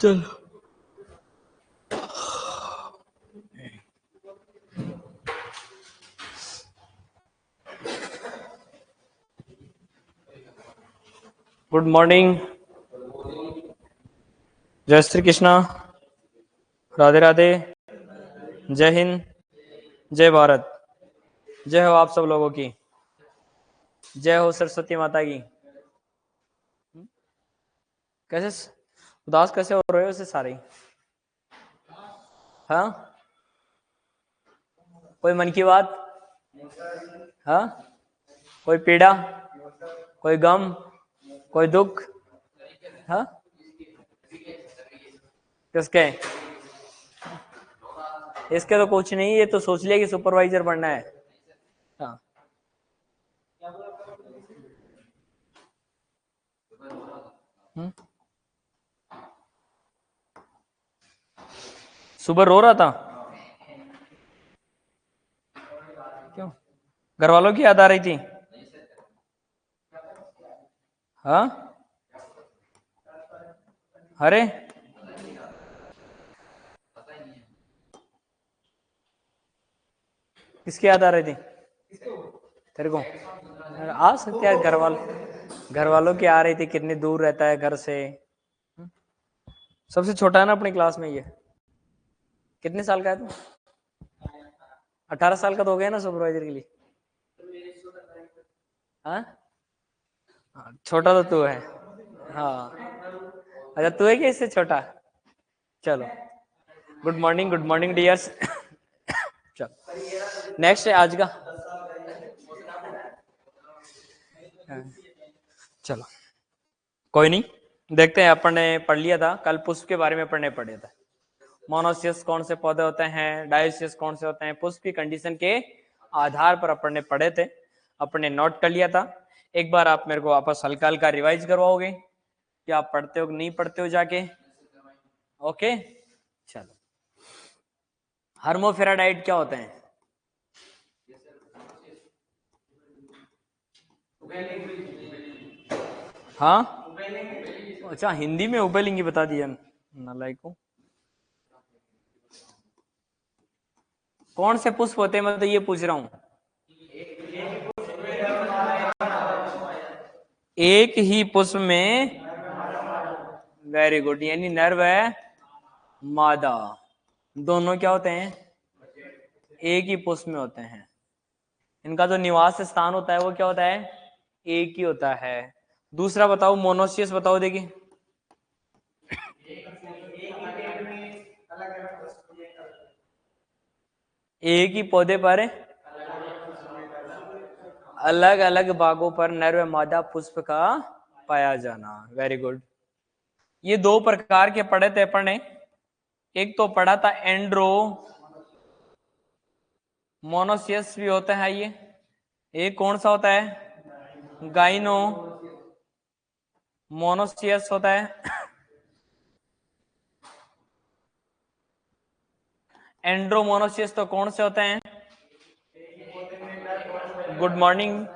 चलो good morning, जय श्री कृष्णा, राधे राधे, जय हिंद, जय भारत, जय हो आप सब लोगों की, जय हो सरस्वती माता की। कैसे उदास कैसे हो रहे हो उसे सारे? हाँ, कोई मन की बात? हाँ, कोई पीड़ा, कोई गम, कोई दुख? हाँ, किसके? इसके तो कुछ नहीं, ये तो सोच लिया कि सुपरवाइजर बनना है। हाँ, सुबह रो रहा था। क्यों? घर वालों की याद आ रही थी? हाँ, अरे किसकी याद आ रही थी तेरे को? आ सकते यार, घर वालों की आ रही थी। कितनी दूर रहता है घर से? सबसे छोटा है ना अपनी क्लास में ये। कितने साल का है तू? 18 साल का तो हो गया ना सुपरवाइजर के लिए। हाँ, छोटा तो तू है। हाँ, अच्छा तू है कि इससे छोटा? चलो, गुड मॉर्निंग डियर्स। चलो नेक्स्ट है आज का। चलो कोई नहीं, देखते हैं। अपन ने पढ़ लिया था कल, पुष्प के बारे में पढ़े थे। मोनोसियस कौन से पौधे होते हैं, डायोसियस कौन से होते हैं, पुष्प की कंडीशन के आधार पर अपन ने पढ़े थे। अपन ने नोट कर लिया था। एक बार आप मेरे को वापस हल्का हल्का रिवाइज करवाओगे कि आप पढ़ते हो कि नहीं पढ़ते हो जाके? ओके चलो, हर्मोफेराडाइट क्या होते हैं? हाँ, अच्छा हिंदी में उभयलिंगी बता दिया नालायक को। कौन से पुष्प होते हैं, मैं तो ये पूछ रहा हूँ। एक ही पुष्प में, वेरी गुड, यानी नर व मादा दोनों क्या होते हैं? एक ही पुष्प में होते हैं। इनका जो निवास स्थान होता है वो क्या होता है? एक ही होता है। दूसरा बताओ, मोनोसियस बताओ देखिए। एक ही पौधे पर अलग अलग भागों पर नर व मादा पुष्प का पाया जाना। Very good. ये दो प्रकार के पढ़े थे अपन ने। एक तो पढ़ा था एंड्रो मोनोसियस भी होता है ये। एक कौन सा होता है? गाइनो मोनोसियस होता है। एंड्रोमोनोसियस तो कौन से होते हैं? Good morning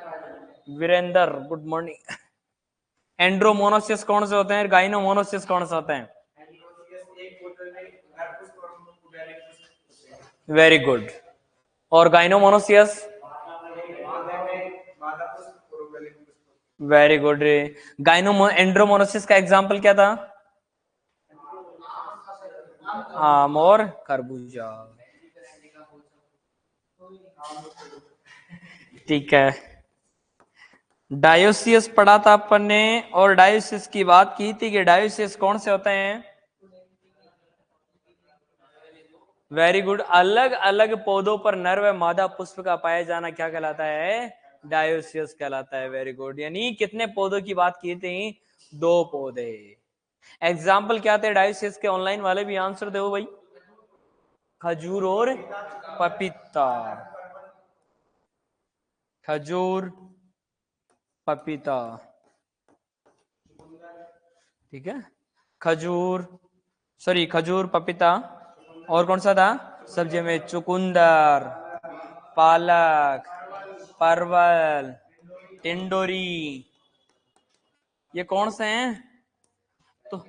Virendra, good morning. Andromonoecious कौन से होते हैं? गाइनोमोनोसियस कौन से होते हैं? Very good. और gynomonoecious? Very good. Gyno andromonoecious का एग्जांपल क्या था? आम और खरबूजा। ठीक है। डायोसियस पढ़ा था अपन ने, और डायोसियस की बात की थी कि डायोसियस कौन से होते हैं? Very good. अलग अलग पौधों पर नर व मादा पुष्प का पाया जाना क्या कहलाता है? डायोसियस कहलाता है। Very good. यानी कितने पौधों की बात की थी? दो पौधे। एग्जाम्पल क्या थे डायोसियस के? ऑनलाइन वाले भी आंसर दो भाई। खजूर और पपीता। खजूर, पपीता। ठीक है, खजूर, सॉरी, खजूर, पपीता, और कौन सा था सब्जी में? चुकंदर, पालक, परवल, टिंडोरी, ये कौन से हैं? तो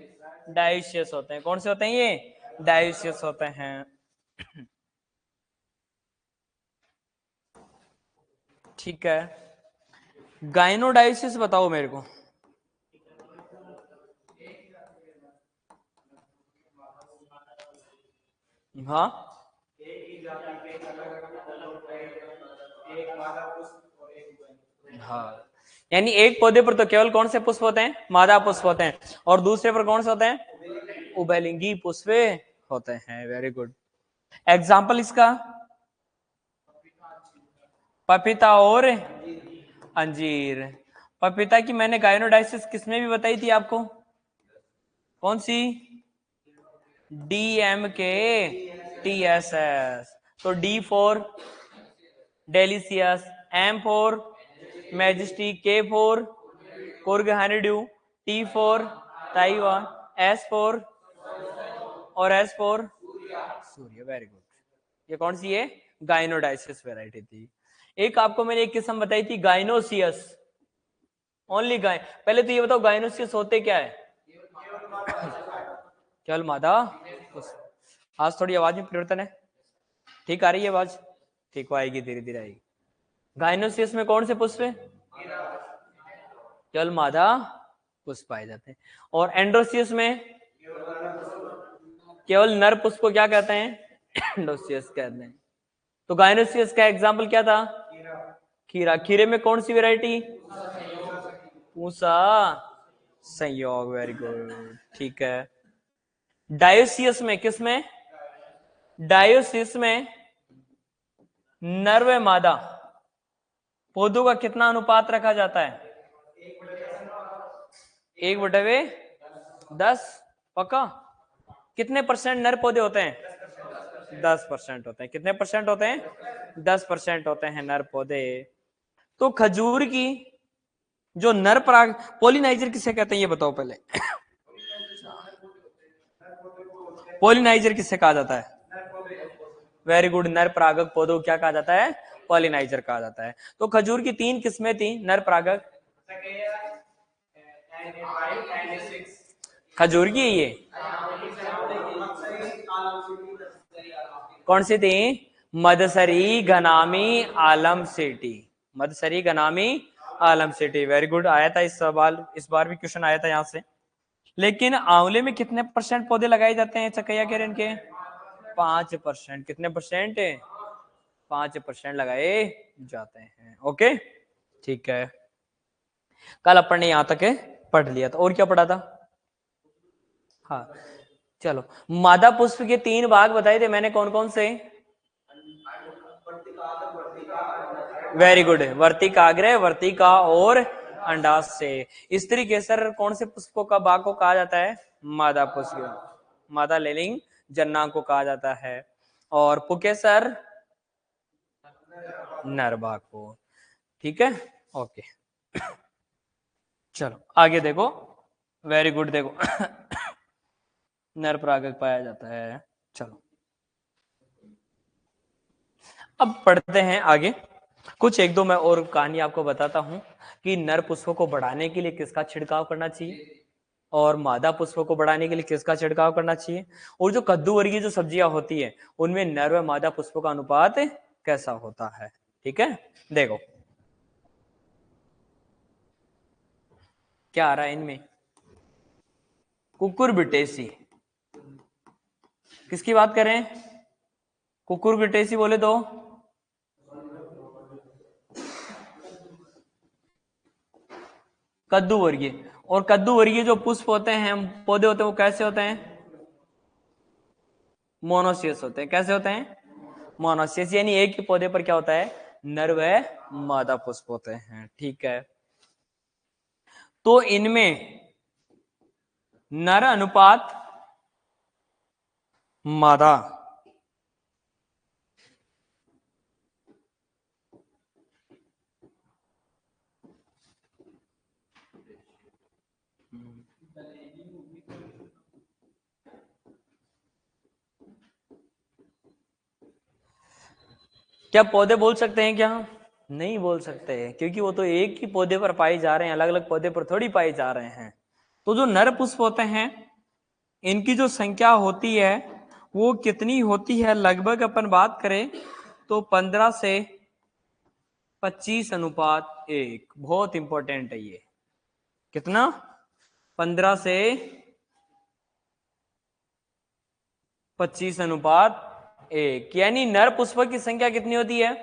डाइशियस होते हैं। कौन से होते हैं ये? डाइशियस होते हैं। ठीक है, गाइनोडाइसिस बताओ मेरे को। हाँ, हाँ, यानी एक पौधे पर तो केवल कौन से पुष्प होते हैं? मादा पुष्प होते हैं, और दूसरे पर कौन से होते हैं? उभयलिंगी पुष्प होते हैं। Very good. एग्जाम्पल इसका? पपीता और अंजीर। पपीता की मैंने गाइनोडाइसिस किसमें भी बताई थी आपको? कौन सी? DMK TSS। तो D for delicious, M for majestic, K for Coorg honeydew, T for Taiwan, S for, और S for Surya. Very good. ये कौन सी है? गाइनोडाइसिस वैरायटी थी। एक आपको मैंने एक किस्म बताई थी गाइनोसियस, ओनली गाय। पहले तो ये बताओ गाइनोसियस होते क्या है? केवल मादा। आज थोड़ी आवाज में परिवर्तन है, ठीक आ रही है आवाज? ठीक, वो आएगी, धीरे धीरे आएगी। गाइनोसियस में कौन से पुष्प है? केवल मादा पुष्प पाए जाते हैं। और एंड्रोसियस में केवल नर पुष्प को क्या कहते हैं? एंड्रोसियस कहते हैं। तो गाइनोसियस का एग्जाम्पल क्या था? खीरा। खीरे में कौन सी वैरायटी? पूसा संयोग। वेरी गुड, ठीक है। डायोसियस में, किस में? डायोसियस में नर व मादा पौधों का कितना अनुपात रखा जाता है? 1/10। पक्का? कितने परसेंट नर पौधे होते हैं? 10% होते हैं। कितने परसेंट होते हैं? 10% होते हैं नर पौधे। तो खजूर की जो नर पराग, पोलिनाइजर किसे कहते हैं ये बताओ पहले। पोलिनाइजर किसे कहा जाता है? वेरी गुड, नर परागक पौधों क्या कहा जाता है? पॉलिनाइजर कहा जाता है। तो खजूर की 3 किस्में थी नर परागक। खजूर की ये कौन सी थी? मदसरी, घनामी, आलम सिटी। मदसरी, घनामी, आलम सिटी। वेरी गुड, आया था इस सवाल, इस बार भी क्वेश्चन आया था यहां से। लेकिन आंवले में कितने परसेंट पौधे लगाए जाते हैं चकैया किरण के? 5%। कितने परसेंट? 5% लगाए जाते हैं। ओके, ठीक है। कल अपन ने यहां तक पढ़ लिया था। और क्या पढ़ा था? हाँ, चलो, मादा पुष्प के 3 भाग बताए थे मैंने, कौन कौन से? वेरी गुड, वर्तिकाग्र, वर्तिका और अंडाशय। स्त्री केसर कौन से पुष्पों का भाग को कहा जाता है? मादा पुष्प। मादा लेलिंग जन्ना को कहा जाता है। और पुकेसर नर भाग को। ठीक है, ओके। चलो आगे देखो। वेरी गुड, देखो। नर परागक पाया जाता है। चलो अब पढ़ते हैं आगे। कुछ एक दो मैं और कहानी आपको बताता हूं कि नर पुष्पों को बढ़ाने के लिए किसका छिड़काव करना चाहिए, और मादा पुष्पों को बढ़ाने के लिए किसका छिड़काव करना चाहिए, और जो कद्दू वर्गीय जो सब्जियां होती है उनमें नर व मादा पुष्पों का अनुपात कैसा होता है। ठीक है, देखो क्या आ रहा है इनमें। कुकुरबिटेसी, किसकी बात करें? कुकुरबिटेसी बोले तो कद्दू वर्गीय। और कद्दू वर्गीय जो पुष्प होते हैं, पौधे होते हैं, वो कैसे होते हैं? मोनोसियस होते हैं। कैसे होते हैं? मोनोसियस, यानी एक ही पौधे पर क्या होता है? नर व मादा पुष्प होते हैं। ठीक है, तो इनमें नर अनुपात मादा क्या पौधे बोल सकते हैं क्या? नहीं बोल सकते, क्योंकि वो तो एक ही पौधे पर पाए जा रहे हैं, अलग अलग पौधे पर थोड़ी पाए जा रहे हैं। तो जो नर पुष्प होते हैं इनकी जो संख्या होती है वो कितनी होती है, लगभग अपन बात करें तो 15 से 25 अनुपात 1। बहुत इंपॉर्टेंट है ये। कितना? 15 से 25 अनुपात 1, यानी नर पुष्प की संख्या कितनी होती है?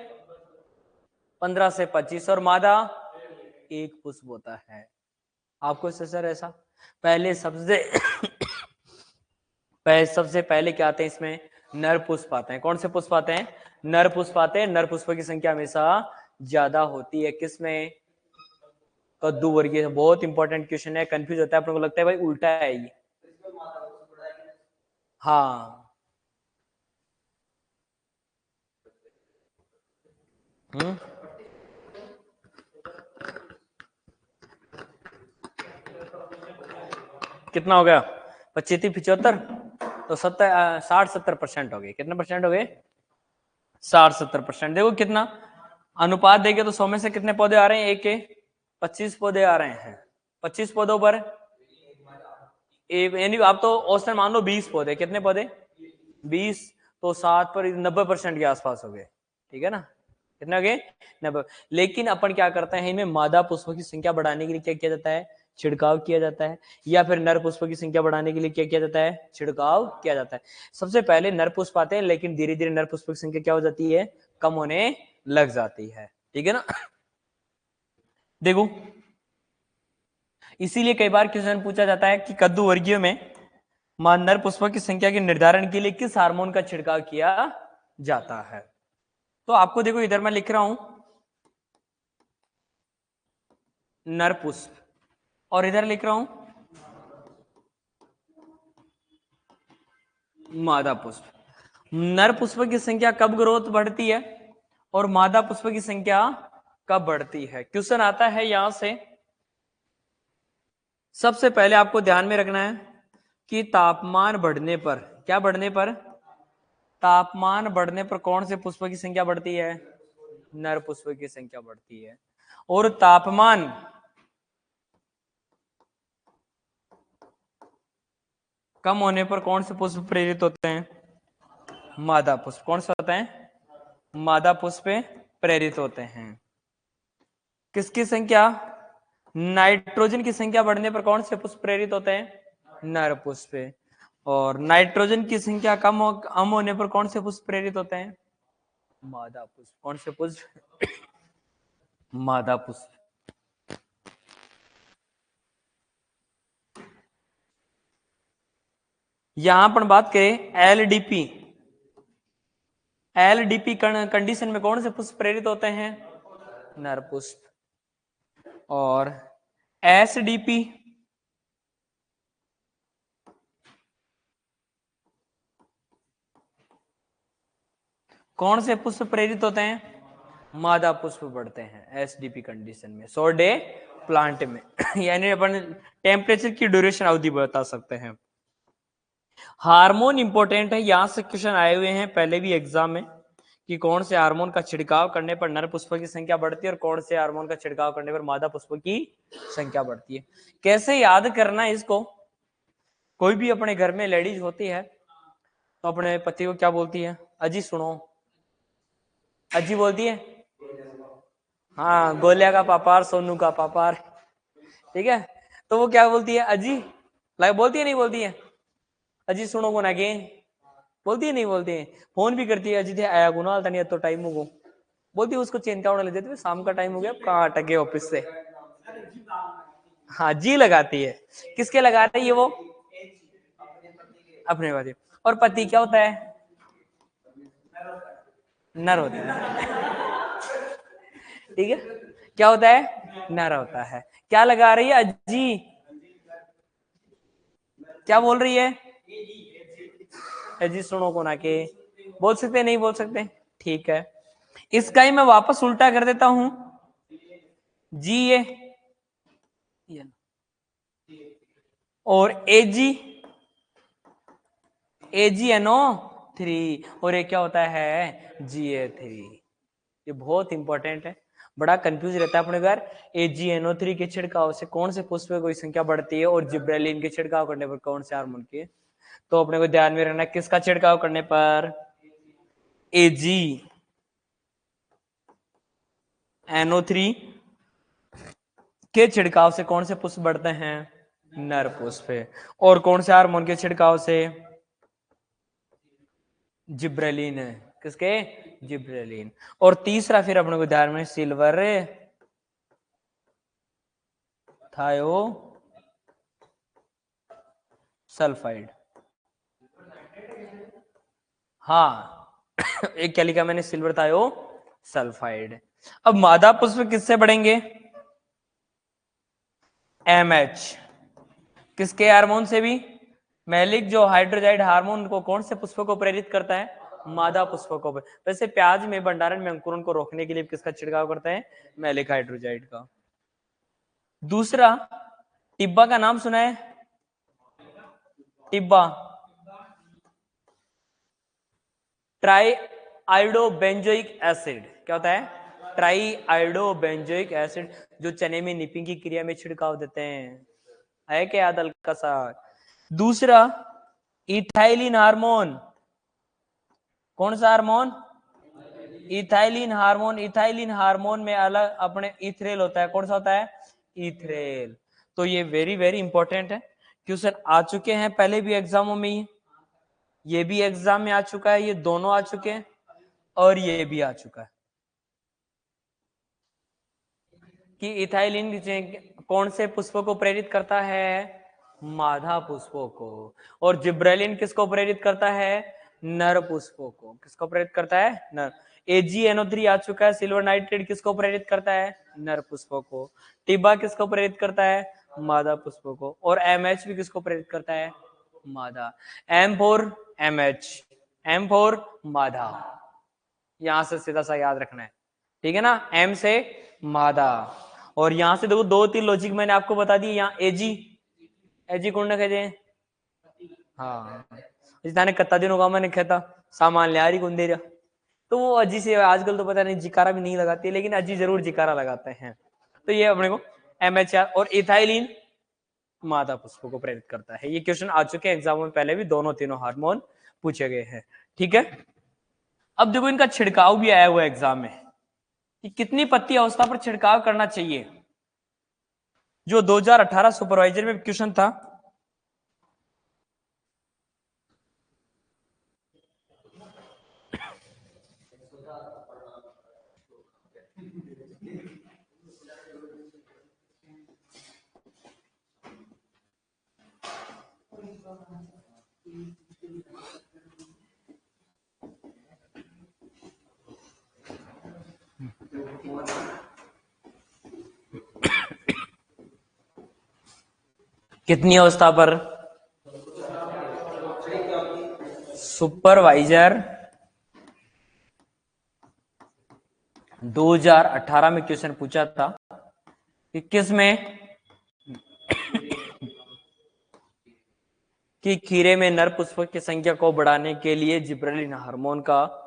15 से 25, और मादा एक पुष्प होता है। आपको सर ऐसा पहले सबसे पहले क्या आते हैं इसमें? नर पुष्प आते हैं। कौन से पुष्प आते हैं? नर पुष्प आते हैं। नर पुष्प की संख्या हमेशा ज्यादा होती है किसमें? कद्दू वर्गीय। बहुत इंपॉर्टेंट क्वेश्चन है, कंफ्यूज होता है अपने को, लगता है भाई उल्टा है ये। हाँ। कितना हो गया? 25 75, तो 60-70% हो गए। कितने परसेंट हो गए? 60-70%। देखो कितना अनुपात देंगे तो 100 में से कितने पौधे आ रहे हैं? एक के 25 पौधे आ रहे हैं। 25 पौधों पर एक, यानी आप तो औसतन मान लो 20 पौधे। कितने पौधे? 20, तो 7 पर 90% के आसपास हो गए। ठीक है ना? कितने हो गए? 90। लेकिन अपन क्या करते हैं, इनमें मादा पुष्पों की संख्या बढ़ाने के लिए क्या किया जाता है? छिड़काव किया जाता है। या फिर नर पुष्पों की संख्या बढ़ाने के लिए क्या किया जाता है? छिड़काव किया जाता है। सबसे पहले नर पुष्प आते हैं, लेकिन धीरे धीरे नर पुष्पों की संख्या क्या हो जाती है? कम होने लग जाती है। ठीक है ना? देखो, इसीलिए कई बार क्वेश्चन पूछा जाता है कि कद्दू वर्गीय में नर पुष्पों की संख्या के निर्धारण के लिए किस हार्मोन का छिड़काव किया जाता है। तो आपको देखो, इधर मैं लिख रहा हूं नर पुष्प, और इधर लिख रहा हूं मादा पुष्प। नर पुष्प की संख्या कब ग्रोथ बढ़ती है और मादा पुष्प की संख्या कब बढ़ती है? क्वेश्चन आता है यहां से। सबसे पहले आपको ध्यान में रखना है कि तापमान बढ़ने पर, क्या बढ़ने पर? तापमान बढ़ने पर कौन से पुष्प की संख्या बढ़ती है? नर पुष्प की संख्या बढ़ती है। और तापमान कम होने पर कौन से पुष्प प्रेरित होते हैं? मादा पुष्प। कौन सा होता है? मादा पुष्प प्रेरित होते हैं। किसकी संख्या? नाइट्रोजन की संख्या बढ़ने पर कौन से पुष्प प्रेरित होते हैं? नर पुष्प। और नाइट्रोजन की संख्या कम होने पर कौन से पुष्प प्रेरित होते हैं? मादा पुष्प। कौन से पुष्प? मादा पुष्प। यहां पर बात करें एलडीपी, एलडीपी कंडीशन में कौन से पुष्प प्रेरित होते हैं? नर पुष्प। और एसडीपी, कौन से पुष्प प्रेरित होते हैं? मादा पुष्प बढ़ते हैं एसडीपी कंडीशन में, 100 डे प्लांट में। यानी अपन टेम्परेचर की ड्यूरेशन अवधि बता सकते हैं। हार्मोन इंपॉर्टेंट है, यहां से क्वेश्चन आए हुए हैं पहले भी एग्जाम में कि कौन से हार्मोन का छिड़काव करने पर नर पुष्पों की संख्या बढ़ती है और कौन से हार्मोन का छिड़काव करने पर मादा पुष्पों की संख्या बढ़ती है। कैसे याद करना है इसको? कोई भी अपने घर में लेडीज होती है तो अपने पति को क्या बोलती है? अजी सुनो। अजी बोलती है। हाँ, गोलिया का पापार, सोनू का पापार। ठीक है, तो वो क्या बोलती है? अजी। बोलती है नहीं बोलती है? अजी सुनो को ना के बोलती है नहीं बोलती है? फोन भी करती है, अजी थे आया गुना नहीं तो टाइम हो बोलती है, उसको चिंता होने लग जाती है, शाम का टाइम हो गया, कहाँ अटक गए ऑफिस से। हाँ, जी लगाती है। किसके लगा रही है वो? अपने पति। और पति क्या होता है? नर होता है। ठीक है, क्या होता है? नर होता है। क्या लगा रही है? अजी। क्या बोल रही है? अजी सुनो को ना के बोल सकते नहीं बोल सकते? ठीक है, इसका ही मैं वापस उल्टा कर देता हूं। जी ये और एजी, AgNO3, और ये क्या होता है? Ga3। ये बहुत इंपॉर्टेंट है, बड़ा कंफ्यूज रहता है अपने को यार। AgNO3 के छिड़काव से कौन से पुष्प की संख्या बढ़ती है और जिब्रेलिन के छिड़काव करने पर कौन से हार्मोन की। तो अपने को ध्यान में रखना है किसका छिड़काव करने पर, AgNO3 के छिड़काव से कौन से पुष्प बढ़ते हैं, नर पुष्प। और कौन से हार्मोन के छिड़काव से, जिब्रेलिन है, किसके, जिब्रेलिन। और तीसरा फिर अपने को ध्यान में सिल्वर थायो सल्फाइड। हाँ एक क्या लिखा मैंने, सिल्वर थायो सल्फाइड। अब मादा पुष्प किससे बढ़ेंगे, MH, किसके हार्मोन से भी, मैलिक जो हाइड्रोजाइड हार्मोन को कौन से पुष्प को प्रेरित करता है, मादा पुष्प को। वैसे प्याज में भंडारण में अंकुरन को रोकने के लिए किसका छिड़काव करते हैं, मैलिक हाइड्रोजाइड का। दूसरा, टिब्बा का नाम सुना है, टिब्बा, ट्राई आयोडोबेंजोइक एसिड, क्या होता है, ट्राई आयोडोबेंजोइक एसिड, जो चने में निपिंग की क्रिया में छिड़काव देते हैं, है क्या याद हल्का सा। दूसरा, इथाइलिन हार्मोन, कौन सा hormone, ethylene hormone. Ethylene hormone में अलग अपने इथ्रेल होता है, कौन सा होता है, इथ्रेल। तो ये वेरी वेरी इंपॉर्टेंट है, क्वेश्चन आ चुके हैं पहले भी एग्जामों में, ये भी एग्जाम में आ चुका है, ये दोनों आ चुके हैं और ये भी आ चुका है कि इथाइलिन कौन से पुष्पों को प्रेरित करता है, मादा पुष्पों को। और जिब्रेलिन किसको प्रेरित करता है, नर पुष्पों को। किसको प्रेरित करता है, नर। AgNO3 आ चुका है, सिल्वर नाइट्रेट किसको प्रेरित करता है, नर पुष्पों को। टिब्बा किसको प्रेरित करता है, मादा पुष्पों को। और MH भी किसको प्रेरित करता है, मादा। M4 MH, M4 मादा, यहां से सीधा सा याद रखना है, ठीक है ना, M से मादा। और यहां से देखो दो तीन लॉजिक मैंने आपको बता दिए, यहाँ एजी कौन रखे जे, हाँ जिसने कत्ता दिन होगा मैंने कहता सामान ले आ रही कौन दे रहा, तो वो अजी से आजकल तो पता नहीं जिकारा भी नहीं लगाती, लेकिन अजी जरूर जिकारा लगाते हैं। तो ये अपने को MHR और इथाइलिन मादा पुष्पों को प्रेरित करता है। ये क्वेश्चन आ चुके हैं एग्जाम में पहले भी, दोनों तीनों हार्मोन पूछे गए हैं, ठीक है। अब देखो इनका छिड़काव भी आया हुआ है एग्जाम में कि कितनी पत्ती अवस्था पर छिड़काव करना चाहिए, जो 2018 सुपरवाइजर में क्वेश्चन था। कितनी अवस्था पर, सुपरवाइजर 2018 में क्वेश्चन पूछा था कि किस में, कि खीरे में नर पुष्प की संख्या को बढ़ाने के लिए जिब्रेलिन हार्मोन का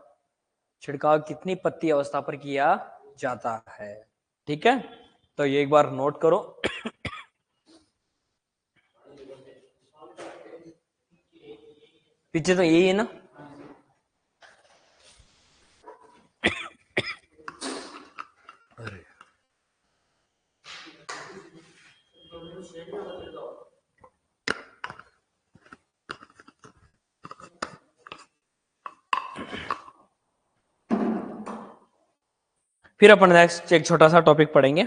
छिड़काव कितनी पत्ती अवस्था पर किया जाता है, ठीक है। तो ये एक बार नोट करो। पीछे तो यही है ना, फिर अपन नेक्स्ट एक छोटा सा टॉपिक पढ़ेंगे।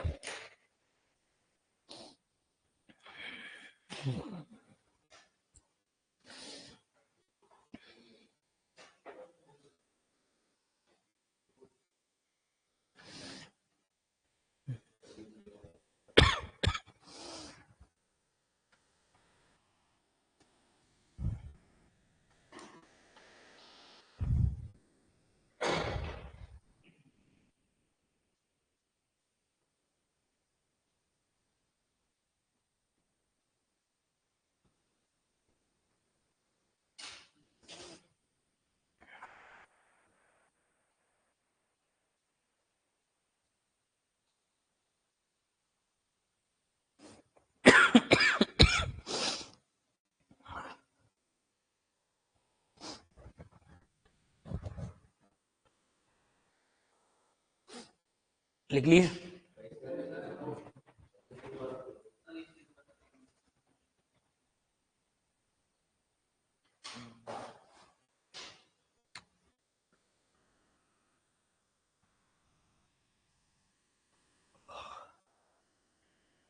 लिख लिए?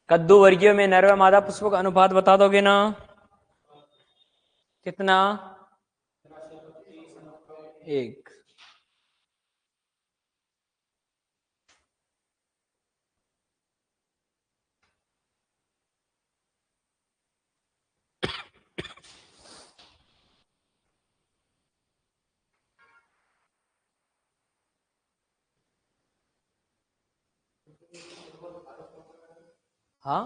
कद्दू वर्गीय में नर व मादा पुष्पों का अनुपात बता दोगे ना? कितना? 1। हाँ,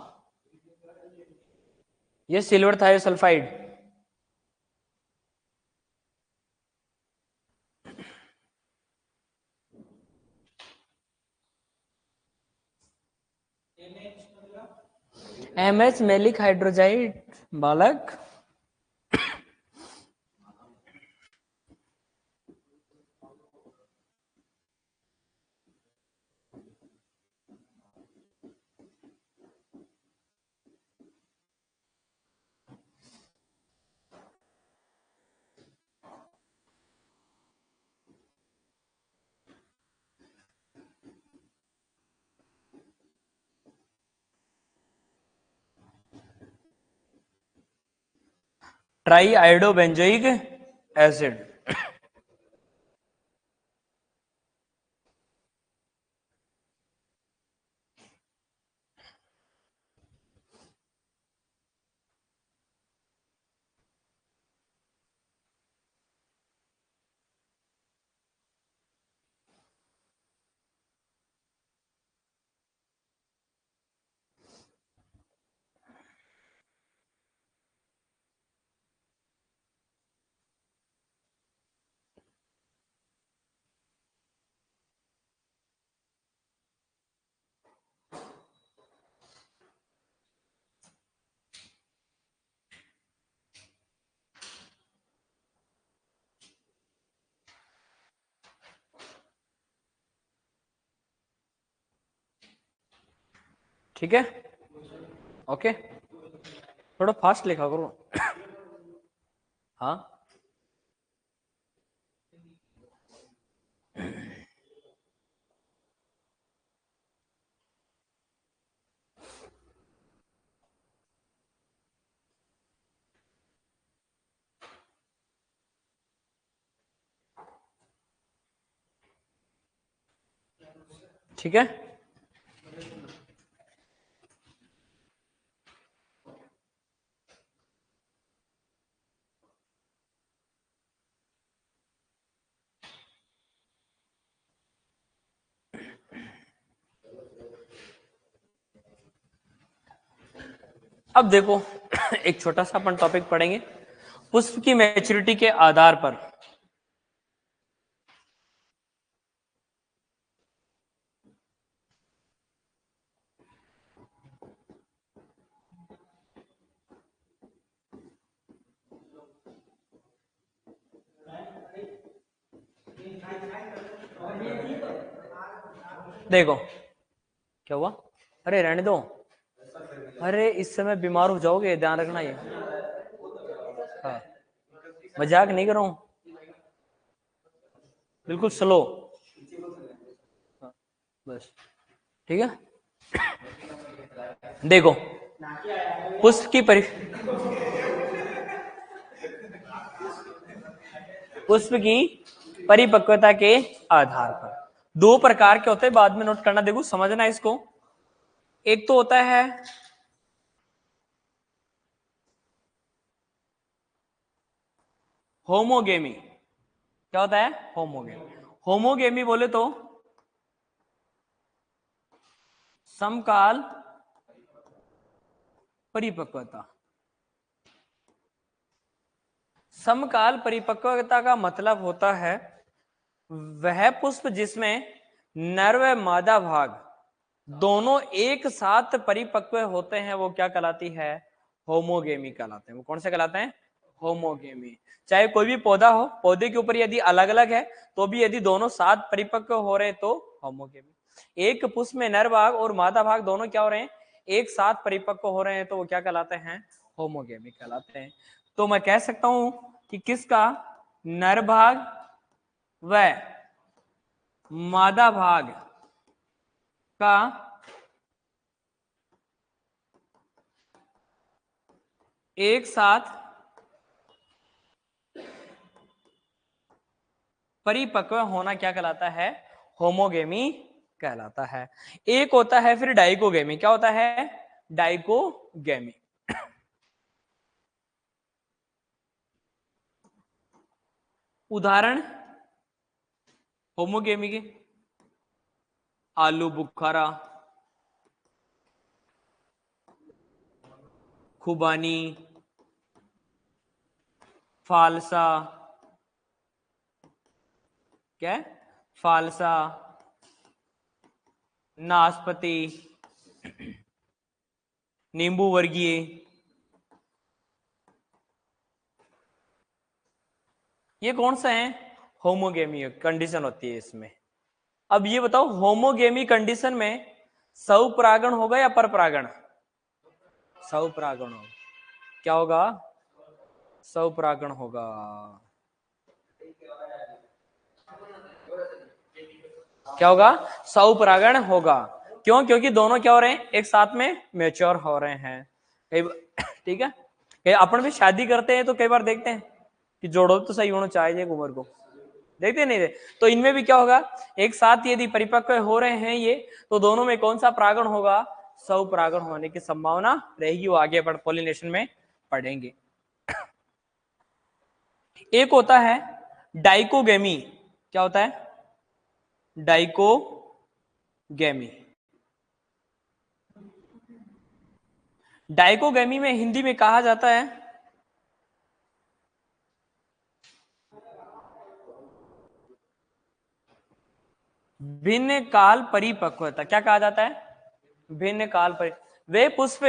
ये silver thiosulphate. MH maleic hydrazide बालक। Tri iodobenzoic acid. ठीक है, ओके। थोड़ा फास्ट लिखा करो। हाँ, ठीक है। अब देखो एक छोटा सा अपन टॉपिक पढ़ेंगे, पुष्प की मैच्योरिटी के आधार पर। देखो क्या हुआ, अरे रहने दो, अरे इस समय बीमार हो जाओगे, ध्यान रखना ये। हाँ, मजाक नहीं कर रहा हूं, बिल्कुल स्लो। हाँ, बस ठीक है। देखो पुष्प की पुष्प की परिपक्वता के आधार पर दो प्रकार के होते हैं, बाद में नोट करना, देखो समझना इसको। एक तो होता है होमोगेमी। क्या होता है? होमोगेमी। होमोगेमी बोले तो समकाल परिपक्वता। समकाल परिपक्वता का मतलब होता है वह पुष्प जिसमें नर व मादा भाग दोनों एक साथ परिपक्व होते हैं, वो क्या कहलाती है? होमोगेमी कहलाते हैं। वो कौन से कहलाते हैं? होमोगेमी। चाहे कोई भी पौधा हो, पौधे के ऊपर यदि अलग अलग है तो भी यदि दोनों साथ परिपक्व हो रहे तो होमोगेमी। एक पुष्प में नर भाग और मादा भाग दोनों क्या हो रहे हैं, एक साथ परिपक्व हो रहे हैं, तो वो क्या कहलाते हैं, होमोगेमी कहलाते हैं। तो मैं कह सकता हूं कि किसका, नर भाग व मादा भाग का एक साथ परिपक्व होना क्या कहलाता है, होमोगेमी कहलाता है। एक होता है फिर डाइकोगेमी, क्या होता है, डाइकोगेमी। उदाहरण होमोगेमी के, आलू बुखारा, खुबानी, फालसा, क्या, फालसा, नाशपाती, नींबू वर्गीय, ये कौन सा है, होमोगेमी कंडीशन होती है इसमें। अब ये बताओ होमोगेमी कंडीशन में स्वपरागण होगा या परपरागण, स्वपरागण होगा, क्या होगा, स्वपरागण होगा। क्या होगा, स्वपरागण होगा। क्यों, क्योंकि दोनों क्या हो रहे हैं, एक साथ में मैच्योर हो रहे हैं। ठीक है, अपन भी शादी करते हैं तो कई बार देखते हैं कि जोड़ो तो सही होना चाहिए उम्र को, देखते नहीं थे, तो इनमें भी क्या होगा, एक साथ यदि परिपक्व हो रहे हैं ये, तो दोनों में कौन सा परागण होगा, स्वपरागण होने की संभावना रहेगी। वो आगे बढ़ पॉलिनेशन में पढ़ेंगे। एक होता है डाइकोगेमी, क्या होता है, डाइकोगेमी। डाइकोगेमी में हिंदी में कहा जाता है भिन्न काल परिपक्वता, क्या कहा जाता है, भिन्न काल परि, वे पुष्प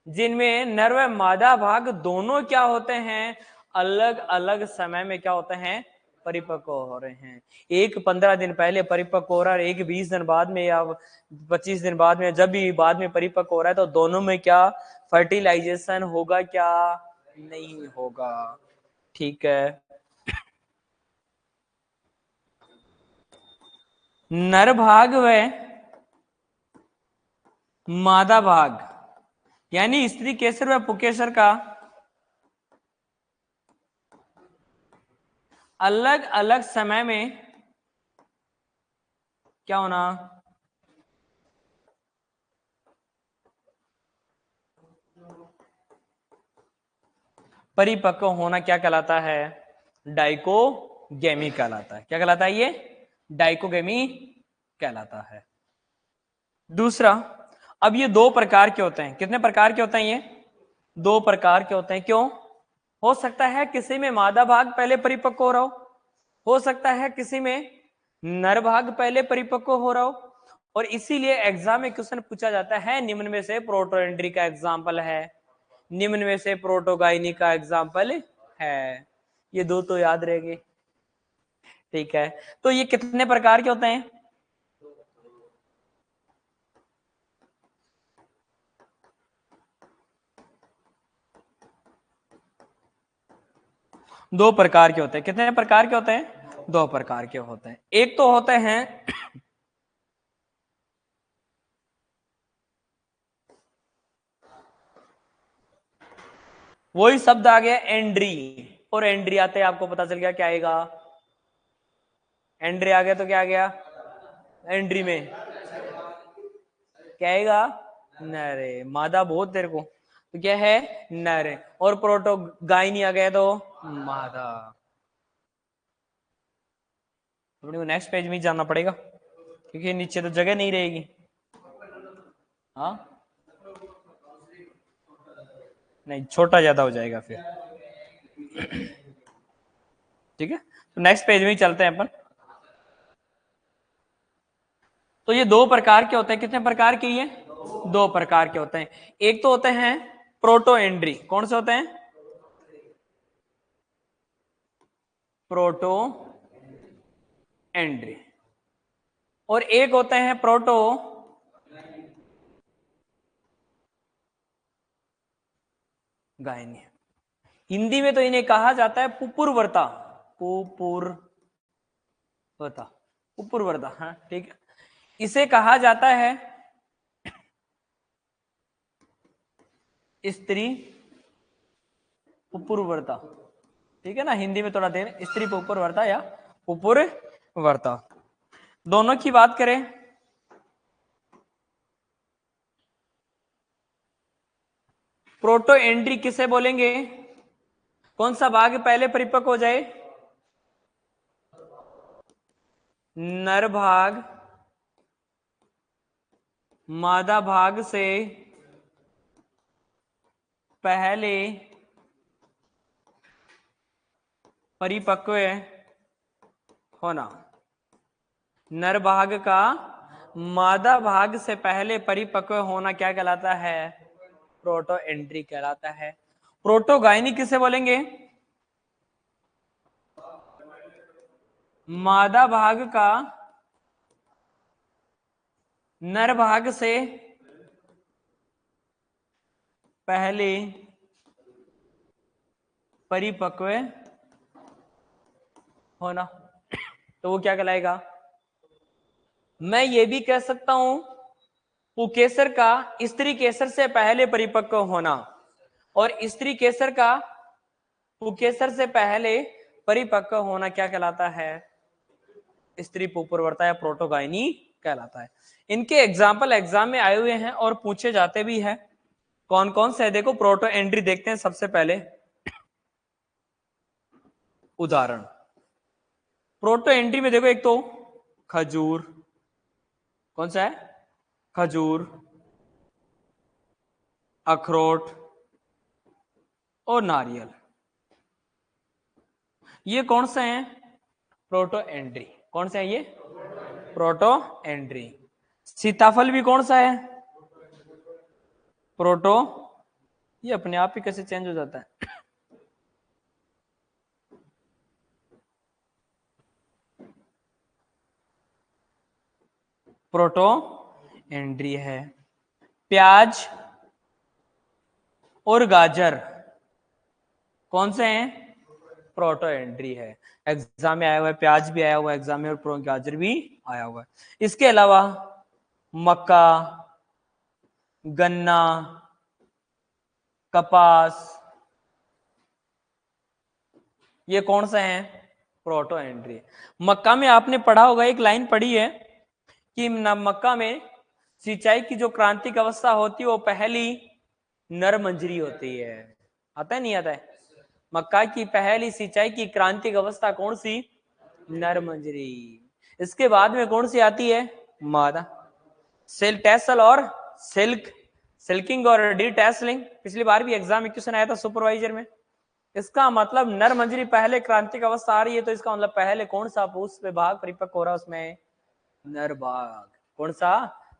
जिनमें नर व मादा भाग दोनों क्या होते हैं, अलग अलग समय में क्या होते हैं, परिपक्व हो रहे हैं। एक 15 दिन पहले परिपक्व हो रहा है, एक 20 दिन बाद में या 25 दिन बाद में, जब भी बाद में परिपक्व हो रहा है, तो दोनों में क्या फर्टिलाइजेशन होगा, क्या नहीं होगा। ठीक है, नर भाग व मादा भाग यानी स्त्री केसर व पुकेसर का अलग अलग समय में क्या होना, परिपक्व होना क्या कहलाता है, डाइकोगेमी कहलाता है। क्या कहलाता है ये, डाइकोगेमी कहलाता है। दूसरा, अब ये दो प्रकार के होते हैं, कितने प्रकार के होते हैं ये, दो प्रकार के होते हैं। क्यों, हो सकता है किसी में मादा भाग पहले परिपक्व हो रहा हो सकता है किसी में नर भाग पहले परिपक्व हो रहा हो, और इसीलिए एग्जाम में क्वेश्चन पूछा जाता है निम्न में से प्रोटोएंड्री का एग्जाम्पल है, निम्न में से प्रोटोगाइनी का एग्जाम्पल है। ये दो तो याद रहेंगे। ठीक है, तो ये कितने प्रकार के होते हैं, दो प्रकार के होते हैं। कितने प्रकार के होते हैं, दो प्रकार के होते हैं। एक तो होते हैं वही शब्द आ गया एंड्री, और एंड्री आते आपको पता चल गया क्या आएगा, एंड्री आ गया तो क्या आ गया, एंड्री में क्या आएगा, नर है। मादा बहुत तेरे को, तो क्या है, नर है। और प्रोटोगाइनी आ गया तो मादा। अपने को नेक्स्ट पेज में ही जाना पड़ेगा क्योंकि नीचे तो जगह नहीं रहेगी। हाँ, नहीं, छोटा ज्यादा हो जाएगा फिर। ठीक है, तो नेक्स्ट पेज में ही चलते हैं अपन। तो ये दो प्रकार के होते हैं, कितने प्रकार के, ये दो प्रकार के होते हैं। एक तो होते हैं प्रोटो एंड्री, कौन से होते हैं, प्रोटो एंड्री। और एक होते हैं प्रोटो गायनी। हिंदी में तो इन्हें कहा जाता है पुपुरवर्ता, पुपुरवर्ता, पुपुरवर्ता, हाँ ठीक है। इसे कहा जाता है स्त्री पुपुरवर्ता, ठीक है ना। हिंदी में थोड़ा देर स्त्री पुपुरवर्ता या पुपुरवर्ता, दोनों की बात करें। प्रोटो एंट्री किसे बोलेंगे? कौन सा भाग पहले परिपक्व हो जाए? नर भाग मादा भाग से पहले परिपक्व होना। नर भाग का मादा भाग से पहले परिपक्व होना क्या कहलाता है? प्रोटो एंट्री कहलाता है। प्रोटोगाइनी किसे बोलेंगे? मादा भाग का नर भाग से पहले परिपक्व होना, तो वो क्या कहलाएगा? मैं ये भी कह सकता हूं पुकेसर का स्त्री केसर से पहले परिपक्व होना, और स्त्री केसर का पुकेसर से पहले परिपक्व होना क्या कहलाता है? स्त्री पुपुरवर्ता या प्रोटोगाइनी कहलाता है। इनके एग्जाम्पल एग्जाम में आए हुए हैं और पूछे जाते भी हैं। कौन कौन से है देखो, प्रोटो एंट्री देखते हैं सबसे पहले। उदाहरण प्रोटो एंट्री में देखो, एक तो खजूर, कौन सा है? खजूर, अखरोट और नारियल, ये कौन से हैं? Proto entry. कौन सा है ये? Proto entry. सीताफल भी कौन सा है? प्रोटो। ये अपने आप ही कैसे चेंज हो जाता है? प्रोटो एंट्री है। प्याज और गाजर कौन से हैं? प्रोटो एंट्री है। एग्जाम में आया हुआ है, प्याज भी आया हुआ है एग्जाम में, और गाजर भी आया हुआ है। इसके अलावा मक्का, गन्ना, कपास, ये कौन सा है? Proto entry. मक्का में आपने पढ़ा होगा, एक लाइन पढ़ी है कि मक्का में सिंचाई की जो क्रांतिक अवस्था होती है वो पहली नर मंजरी होती है। आता है नहीं आता है? मक्का की पहली सिंचाई की क्रांतिक अवस्था कौन सी? नर मंजरी। इसके बाद में कौन सी आती है? मादा। सेल टैसल और सिल्क, सिल्किंग और डिटैसलिंग, पिछली बार भी एग्जाम में क्वेश्चन आया था सुपरवाइजर में। इसका मतलब नर मंजरी पहले क्रांतिक अवस्था आ रही है, तो इसका मतलब पहले कौन सा पुष्प भाग परिपक्व हो रहा है उसमें? नर भाग। कौन सा?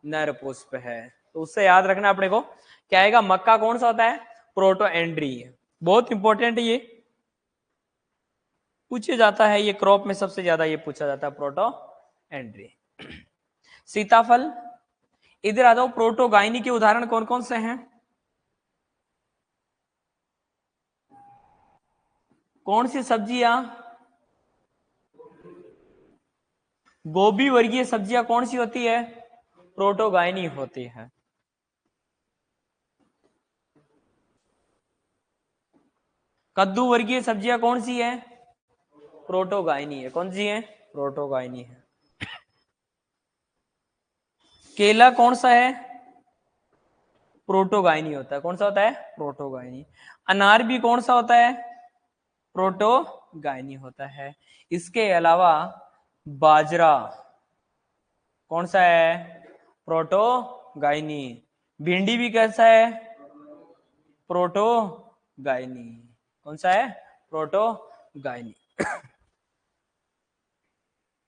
नर पुष्प है। तो उससे याद रखना अपने को क्या आएगा? मक्का कौन सा होता है? Proto entry. बहुत इंपॉर्टेंट है, ये पूछे जाता है, ये क्रॉप में सबसे ज्यादा ये पूछा जाता है, प्रोटो एंट्री। सीताफल, इधर आ जाओ। प्रोटोगाइनी के उदाहरण कौन कौन से हैं? कौन सी सब्जियां? गोभी वर्गीय सब्जियां कौन सी होती है? प्रोटोगाइनी होती है। कद्दू वर्गीय सब्जियां कौन सी है? प्रोटोगाइनी है। कौन सी है? प्रोटोगाइनी है। केला कौन सा है? प्रोटोगाइनी होता है। कौन सा होता है? प्रोटोगाइनी। अनार भी कौन सा होता है? प्रोटोगाइनी होता है। इसके अलावा बाजरा कौन सा है? प्रोटोगाइनी। भिंडी भी कैसा है? प्रोटोगाइनी। कौन सा है? प्रोटोगाइनी।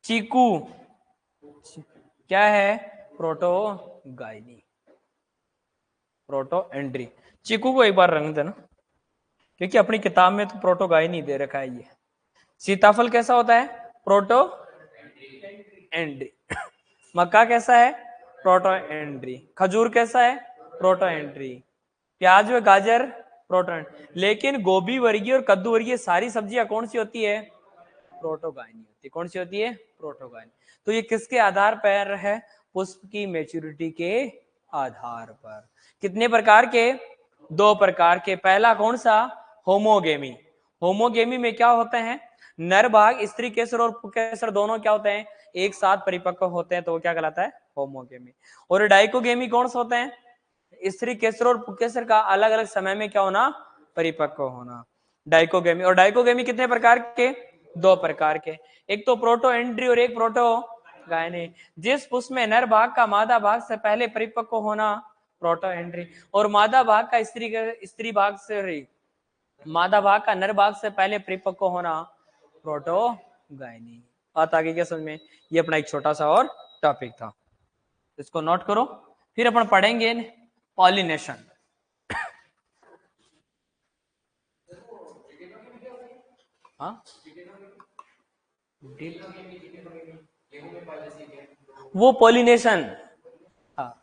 चीकू क्या है? प्रोटोगाइनी। Proto entry. चीकू को एक बार रंग देना, क्योंकि अपनी किताब में तो प्रोटोगाइनी दे रखा है। ये सीताफल कैसा होता है? Proto entry. मक्का कैसा है? Proto entry. खजूर कैसा है? Proto entry. प्याज व गाजर प्रोटो। लेकिन गोभी वर्गीय और कद्दू वर्गीय सारी सब्जियां कौन सी होती है? प्रोटोगायनी होती है। कौन सी होती है? प्रोटोगायनी। तो ये किसके आधार पर है? पुष्प की मैच्योरिटी के आधार पर। कितने प्रकार के? दो प्रकार के। पहला कौन सा? होमोगेमी। होमोगेमी में क्या होते हैं? नर भाग स्त्री केसर और पुंकेसर दोनों क्या होते हैं? एक साथ परिपक्व होते हैं, तो वो क्या कहलाता है? होमोगेमी। और डाइकोगेमी कौन से होते हैं? स्त्री केसर और पुंकेसर का अलग अलग समय में क्या होना? परिपक्व होना। डाइकोगेमी। और डाइकोगेमी कितने प्रकार के? दो प्रकार के। एक तो प्रोटो एंट्री और एक प्रोटो गायनी। जिस पुष्प में नर भाग का मादा भाग से पहले परिपक्व होना प्रोटो एंट्री, और मादा भाग का स्त्री भाग से मादा भाग का नर भाग से पहले परिपक्व होना प्रोटो गायनी। बात आगे क्या समझ में? ये अपना एक छोटा सा और टॉपिक था, इसको नोट करो। फिर अपन पढ़ेंगे पॉलिनेशन। हाँ, वो पॉलिनेशन। हाँ,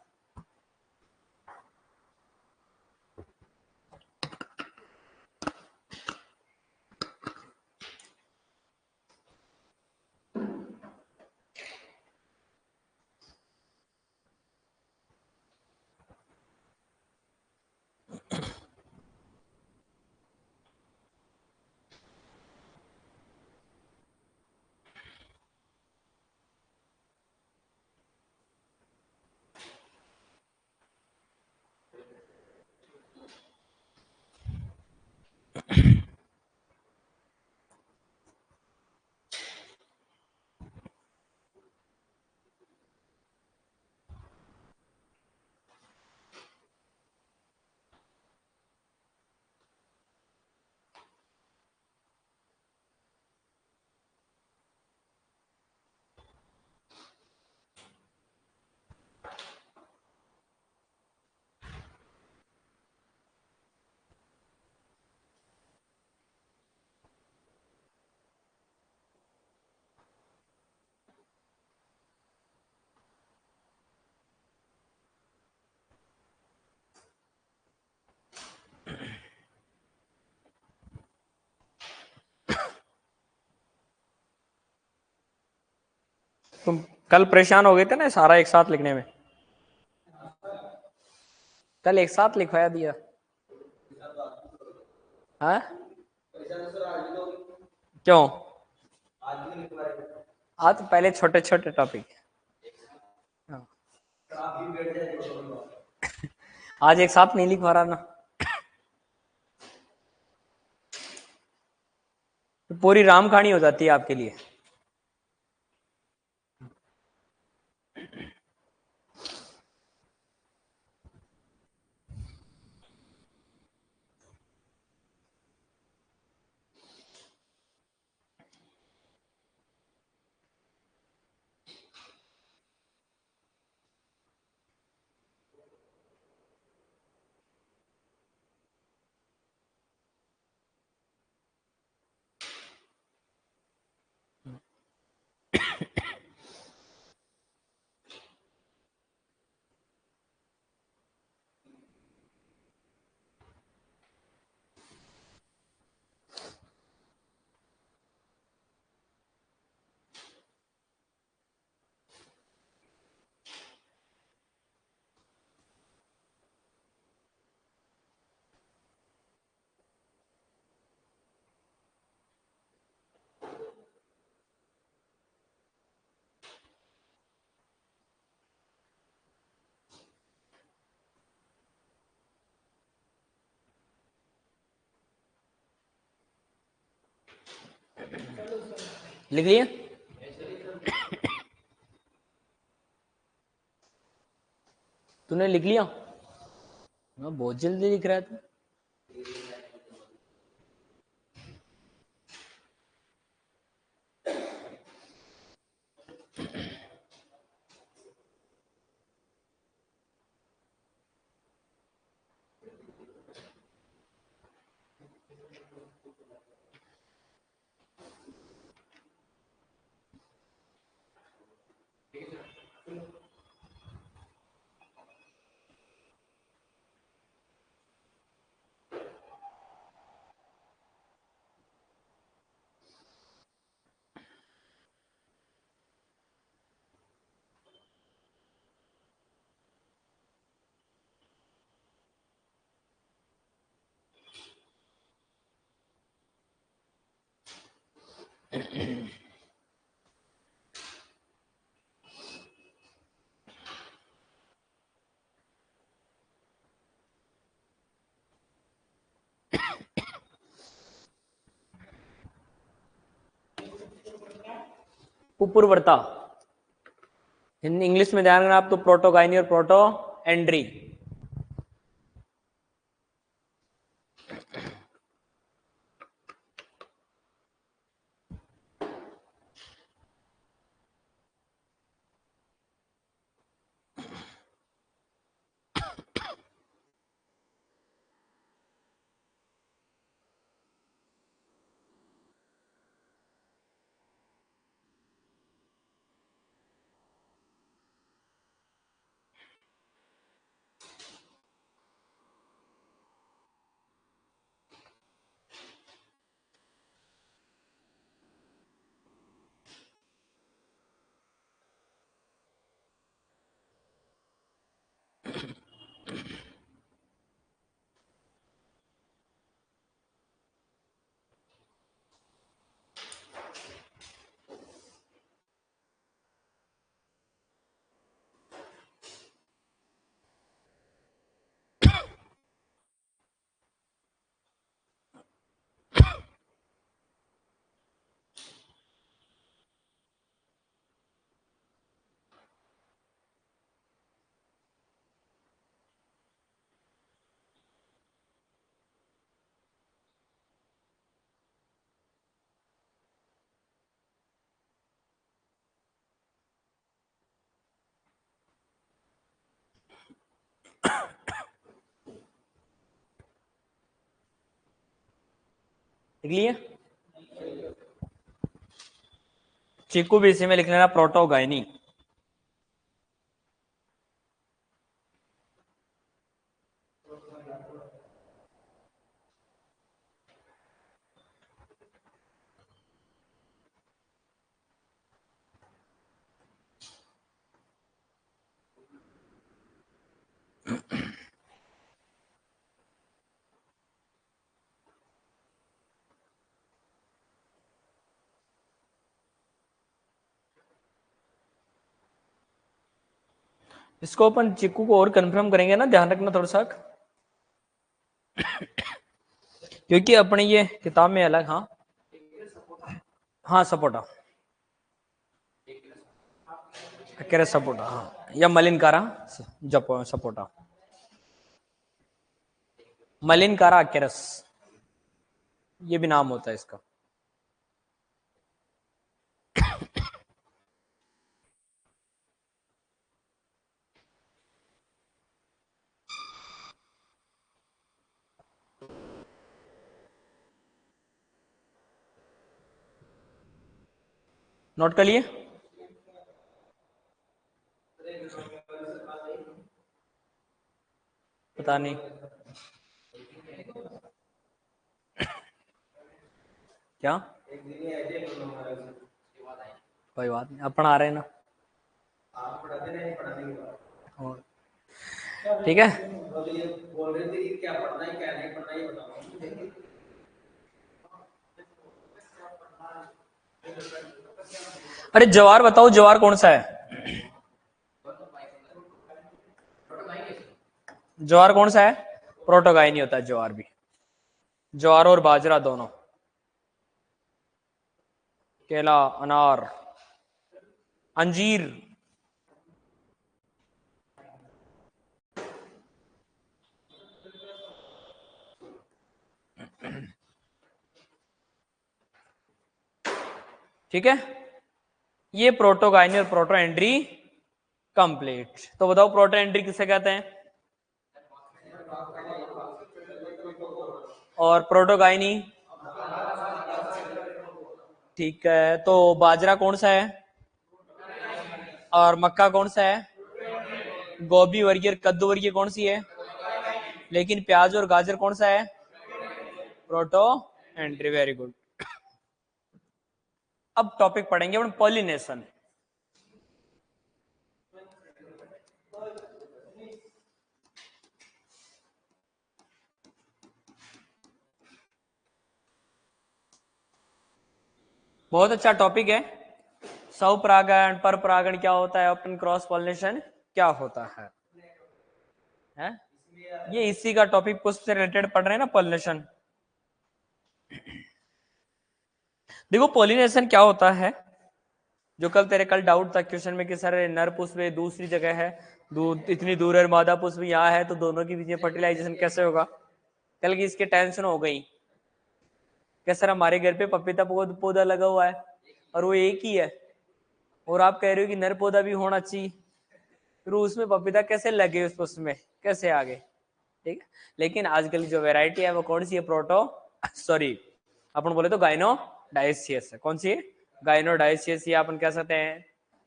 तुम कल परेशान हो गए थे ना सारा एक साथ लिखने में? कल एक साथ लिखवाया दिया। हाँ, क्यों? आज तो पहले छोटे छोटे टॉपिक। हाँ, आज एक साथ नहीं लिखवा रहा ना, तो पूरी राम कहानी हो जाती है आपके लिए। लिख लिए? तूने लिख लिया? मैं बहुत जल्दी लिख रहा था। पुपुरवर्ता, हिंदी इंग्लिश में ध्यान रखना आप, तो प्रोटोगाइनी और प्रोटो एंड्री। लिख लिए? चीकू भी इसी में लिख लेना, प्रोटोगाइनी। इसको अपन चिक्कू को और कंफर्म करेंगे ना, ध्यान रखना थोड़ा सा, क्योंकि अपने ये किताब में अलग। हाँ हाँ, सपोटा, अकेरस सपोटा, हाँ, या मलिनकारा सपोटा, मलिनकारा अकेरस, ये भी नाम होता है इसका। नोट कर लिए? पता नहीं, क्या, कोई बात नहीं, अपन आ रहे हैं ना, ठीक है। अरे जवार बताओ, जवार कौन सा है? ज्वार कौन सा है? प्रोटोगाइनी होता है ज्वार भी, ज्वार और बाजरा दोनों। केला, अनार, अंजीर, ठीक है। ये प्रोटोगाइनी और प्रोटो एंट्री कंप्लीट। तो बताओ प्रोटो एंट्री किसे कहते हैं, और प्रोटोगाइनी? ठीक है, तो बाजरा कौन सा है, और मक्का कौन सा है? गोभी वर्गीय, कद्दू वर्गीय कौन सी है? लेकिन प्याज और गाजर कौन सा है? Proto entry, very good. अब टॉपिक पढ़ेंगे अपन पॉलिनेशन। बहुत अच्छा टॉपिक है। स्वपरागण, पर परागण क्या होता है, ओपन क्रॉस पॉलिनेशन क्या होता है? ये इसी का टॉपिक पुष्प से रिलेटेड पढ़ रहे हैं ना, पॉलिनेशन। देखो पॉलिनेशन क्या होता है, जो कल डाउट था क्वेश्चन में कि सर नर पुष्प दूसरी जगह है, इतनी दूर है, मादा पुष्प यहाँ है, तो दोनों के बीच में फर्टिलाइजेशन कैसे होगा? कल की इसके टेंशन हो गई कि सर हमारे घर पे पपीता पौधा लगा हुआ है और वो एक ही है, और आप कह रहे हो कि नर पौधा भी होना चाहिए, फिर उसमें पपीता कैसे लगे, उस पुष्प में कैसे आ गए? ठीक है, लेकिन आजकल जो वेराइटी है वो कौन सी है? प्रोटो सॉरी अपन बोले तो गाइनोडाइसियस है। कौन सी है? गाइनोडाइसियस, या अपन कह सकते हैं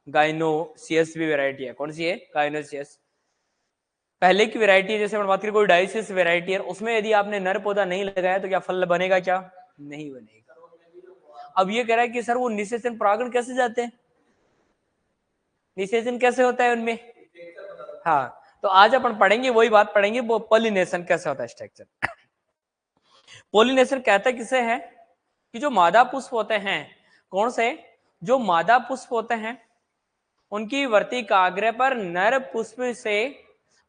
गाइनोसियस भी वेराइटी है। कौन सी है? गाइनोसियस पहले की वेराइटी है। जैसे अपन बात करें कोई डाइसियस वेराइटी है, उसमें यदि आपने नर पौधा नहीं लगाया तो क्या फल बनेगा? क्या नहीं बनेगा। अब ये कह रहा है कि सर वो निषेचन परागण कैसे जाते हैं, निषेचन कैसे होता है उनमें? हाँ, तो आज अपन पढ़ेंगे, वही बात पढ़ेंगे, वो पॉलिनेशन कैसे होता है, स्ट्रक्चर। पॉलिनेशन कहता किसे है कि जो मादा पुष्प होते हैं, कौन से? जो मादा पुष्प होते हैं उनकी वर्तिकाग्र पर नर पुष्प से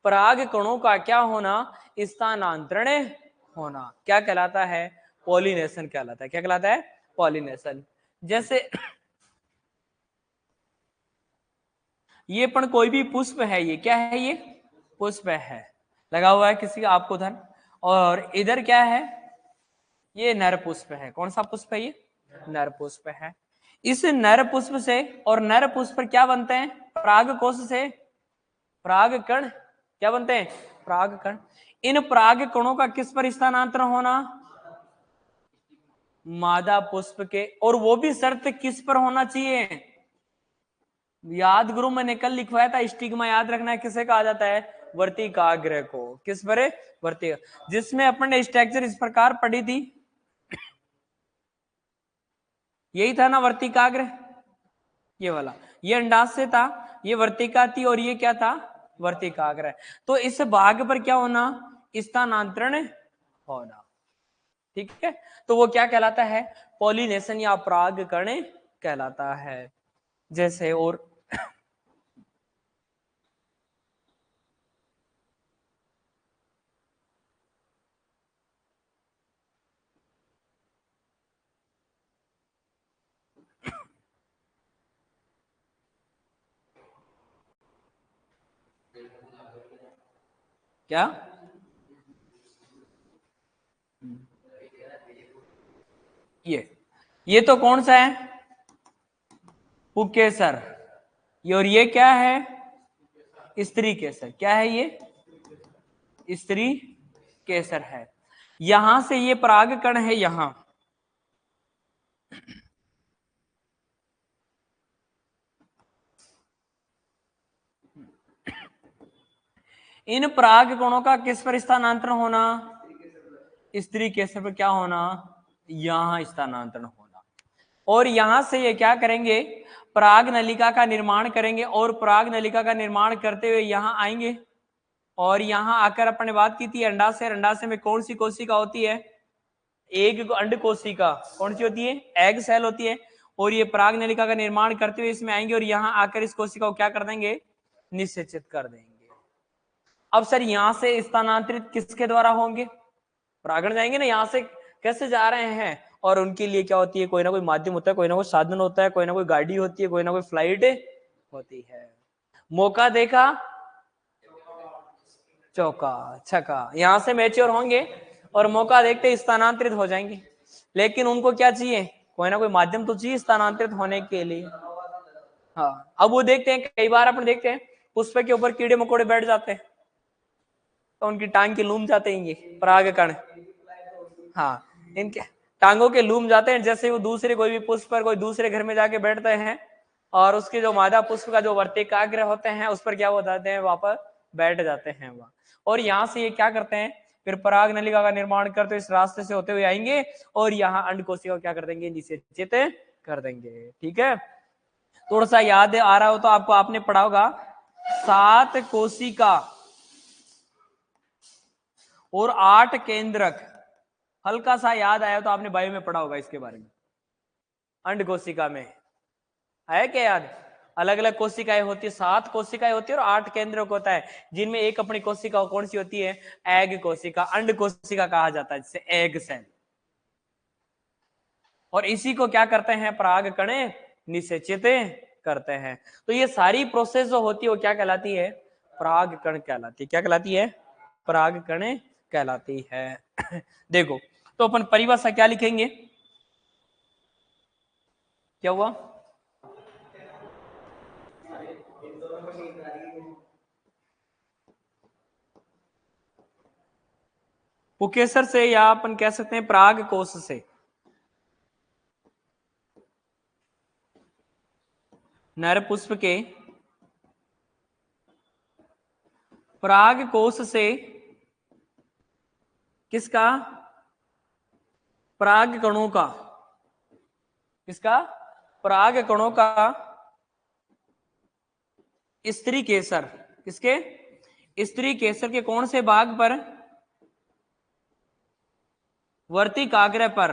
पराग कणों का क्या होना? स्थानांतरण होना। क्या कहलाता है? पॉलिनेशन कहलाता है। क्या कहलाता है? पॉलिनेशन। जैसे ये पण कोई भी पुष्प है, ये क्या है? ये पुष्प है, लगा हुआ है किसी का आपको धन, और इधर क्या है? ये नर पुष्प है। कौन सा पुष्प है? ये नर पुष्प है। इस नर पुष्प से और नर पुष्प पर क्या बनते हैं? पराग कोश से पराग कण क्या बनते हैं? पराग कण। इन पराग कणों का किस पर स्थानांतरण होना? मादा पुष्प के। और वो भी शर्त किस पर होना चाहिए? याद गुरु मैंने कल लिखवाया था, स्टिग्मा याद रखना है, किसे कहा जाता है? वर्तिकाग्र को। किस पर? वर्तिका। जिसमें अपन ने स्ट्रक्चर इस प्रकार पढ़ी थी, यही था ना वर्तिकाग्र, ये वाला। ये अंडाशय था, ये वर्तिका थी, और ये क्या था? वर्तिकाग्र। तो इस भाग पर क्या होना? स्थानांतरण होना। ठीक है, तो वो क्या कहलाता है? पॉलिनेशन या परागकण कहलाता है। जैसे और क्या? ये तो कौन सा है? पुकेसर। ये, और ये क्या है? स्त्री केसर। क्या है ये? स्त्री केसर है। यहां से ये परागकण है, यहां इन पराग कणों का किस पर स्थानांतरण होना? स्त्री केसर पर क्या होना? यहां स्थानांतरण होना। और यहां से ये क्या करेंगे? पराग नलिका का निर्माण करेंगे, और पराग नलिका का निर्माण करते हुए यहां आएंगे, और यहां आकर अपन ने बात की थी अंडाशय। अंडाशय में कौन सी कोशिका होती है? एक अंड कोशिका। कौन सी होती है? एग सेल होती है। और ये पराग नलिका का निर्माण करते हुए इसमें आएंगे, और यहां आकर इस कोशिका को क्या कर देंगे? निषेचित कर देंगे। अब सर यहां से स्थानांतरित किसके द्वारा होंगे? परागण जाएंगे ना, यहां से कैसे जा रहे हैं? और उनके लिए क्या होती है? कोई ना कोई माध्यम होता है, कोई ना कोई साधन होता है, कोई ना कोई गाड़ी होती है, कोई ना कोई फ्लाइट होती है। मौका देखा चौका छक्का, यहां से मैच्योर होंगे और मौका देखते स्थानांतरित हो जाएंगे। लेकिन उनको क्या चाहिए? कोई ना कोई माध्यम तो चाहिए स्थानांतरित होने के लिए। हाँ, अब वो देखते हैं, कई बार अपन देखते हैं पुष्प के ऊपर कीड़े मकोड़े बैठ जाते हैं, तो उनकी टांग के लूम जाते हैं ये परागकण। हाँ, इनके टांगों के लूम जाते हैं। जैसे वो दूसरे कोई भी पुष्प पर कोई दूसरे घर में जाके बैठते हैं, और उसके जो मादा पुष्प का जो वर्तिकाग्र होते हैं उस पर क्या हो जाते हैं? वापस बैठ जाते हैं वहां। और यहाँ से ये क्या करते हैं? फिर पराग नलिका का निर्माण करते इस रास्ते से होते हुए आएंगे, और यहाँ अंड कोशिका क्या कर देंगे? निषेचित कर देंगे। ठीक है, थोड़ा सा याद आ रहा हो तो आपको, आपने पढ़ा होगा 7 कोशिका और 8 केंद्रक। हल्का सा याद आया तो आपने बायो में पढ़ा होगा इसके बारे में। अंड कोशिका में है क्या याद? अलग अलग कोशिकाएं होती है, 7 कोशिकाएं होती है और 8 केंद्रक होता है, जिनमें एक अपनी कोशिका कौन सी होती है? एग कोशिका, अंड कोशिका कहा जाता है, जिसे एग सेल। और इसी को क्या करते हैं? पराग कण निषेचित करते हैं। तो ये सारी प्रोसेस जो होती है वो क्या कहलाती है? पराग कण कहलाती है। क्या कहलाती है? पराग कण कहलाती है। देखो, तो अपन परिभाषा क्या लिखेंगे? क्या हुआ? पुकेसर से, या अपन कह सकते हैं पराग कोश से। नर पुष्प के पराग कोश से किसका? पराग कणों का। किसका? पराग कणों का स्त्री केसर। किसके? स्त्री केसर के कौन से भाग पर? वर्तिकाग्र पर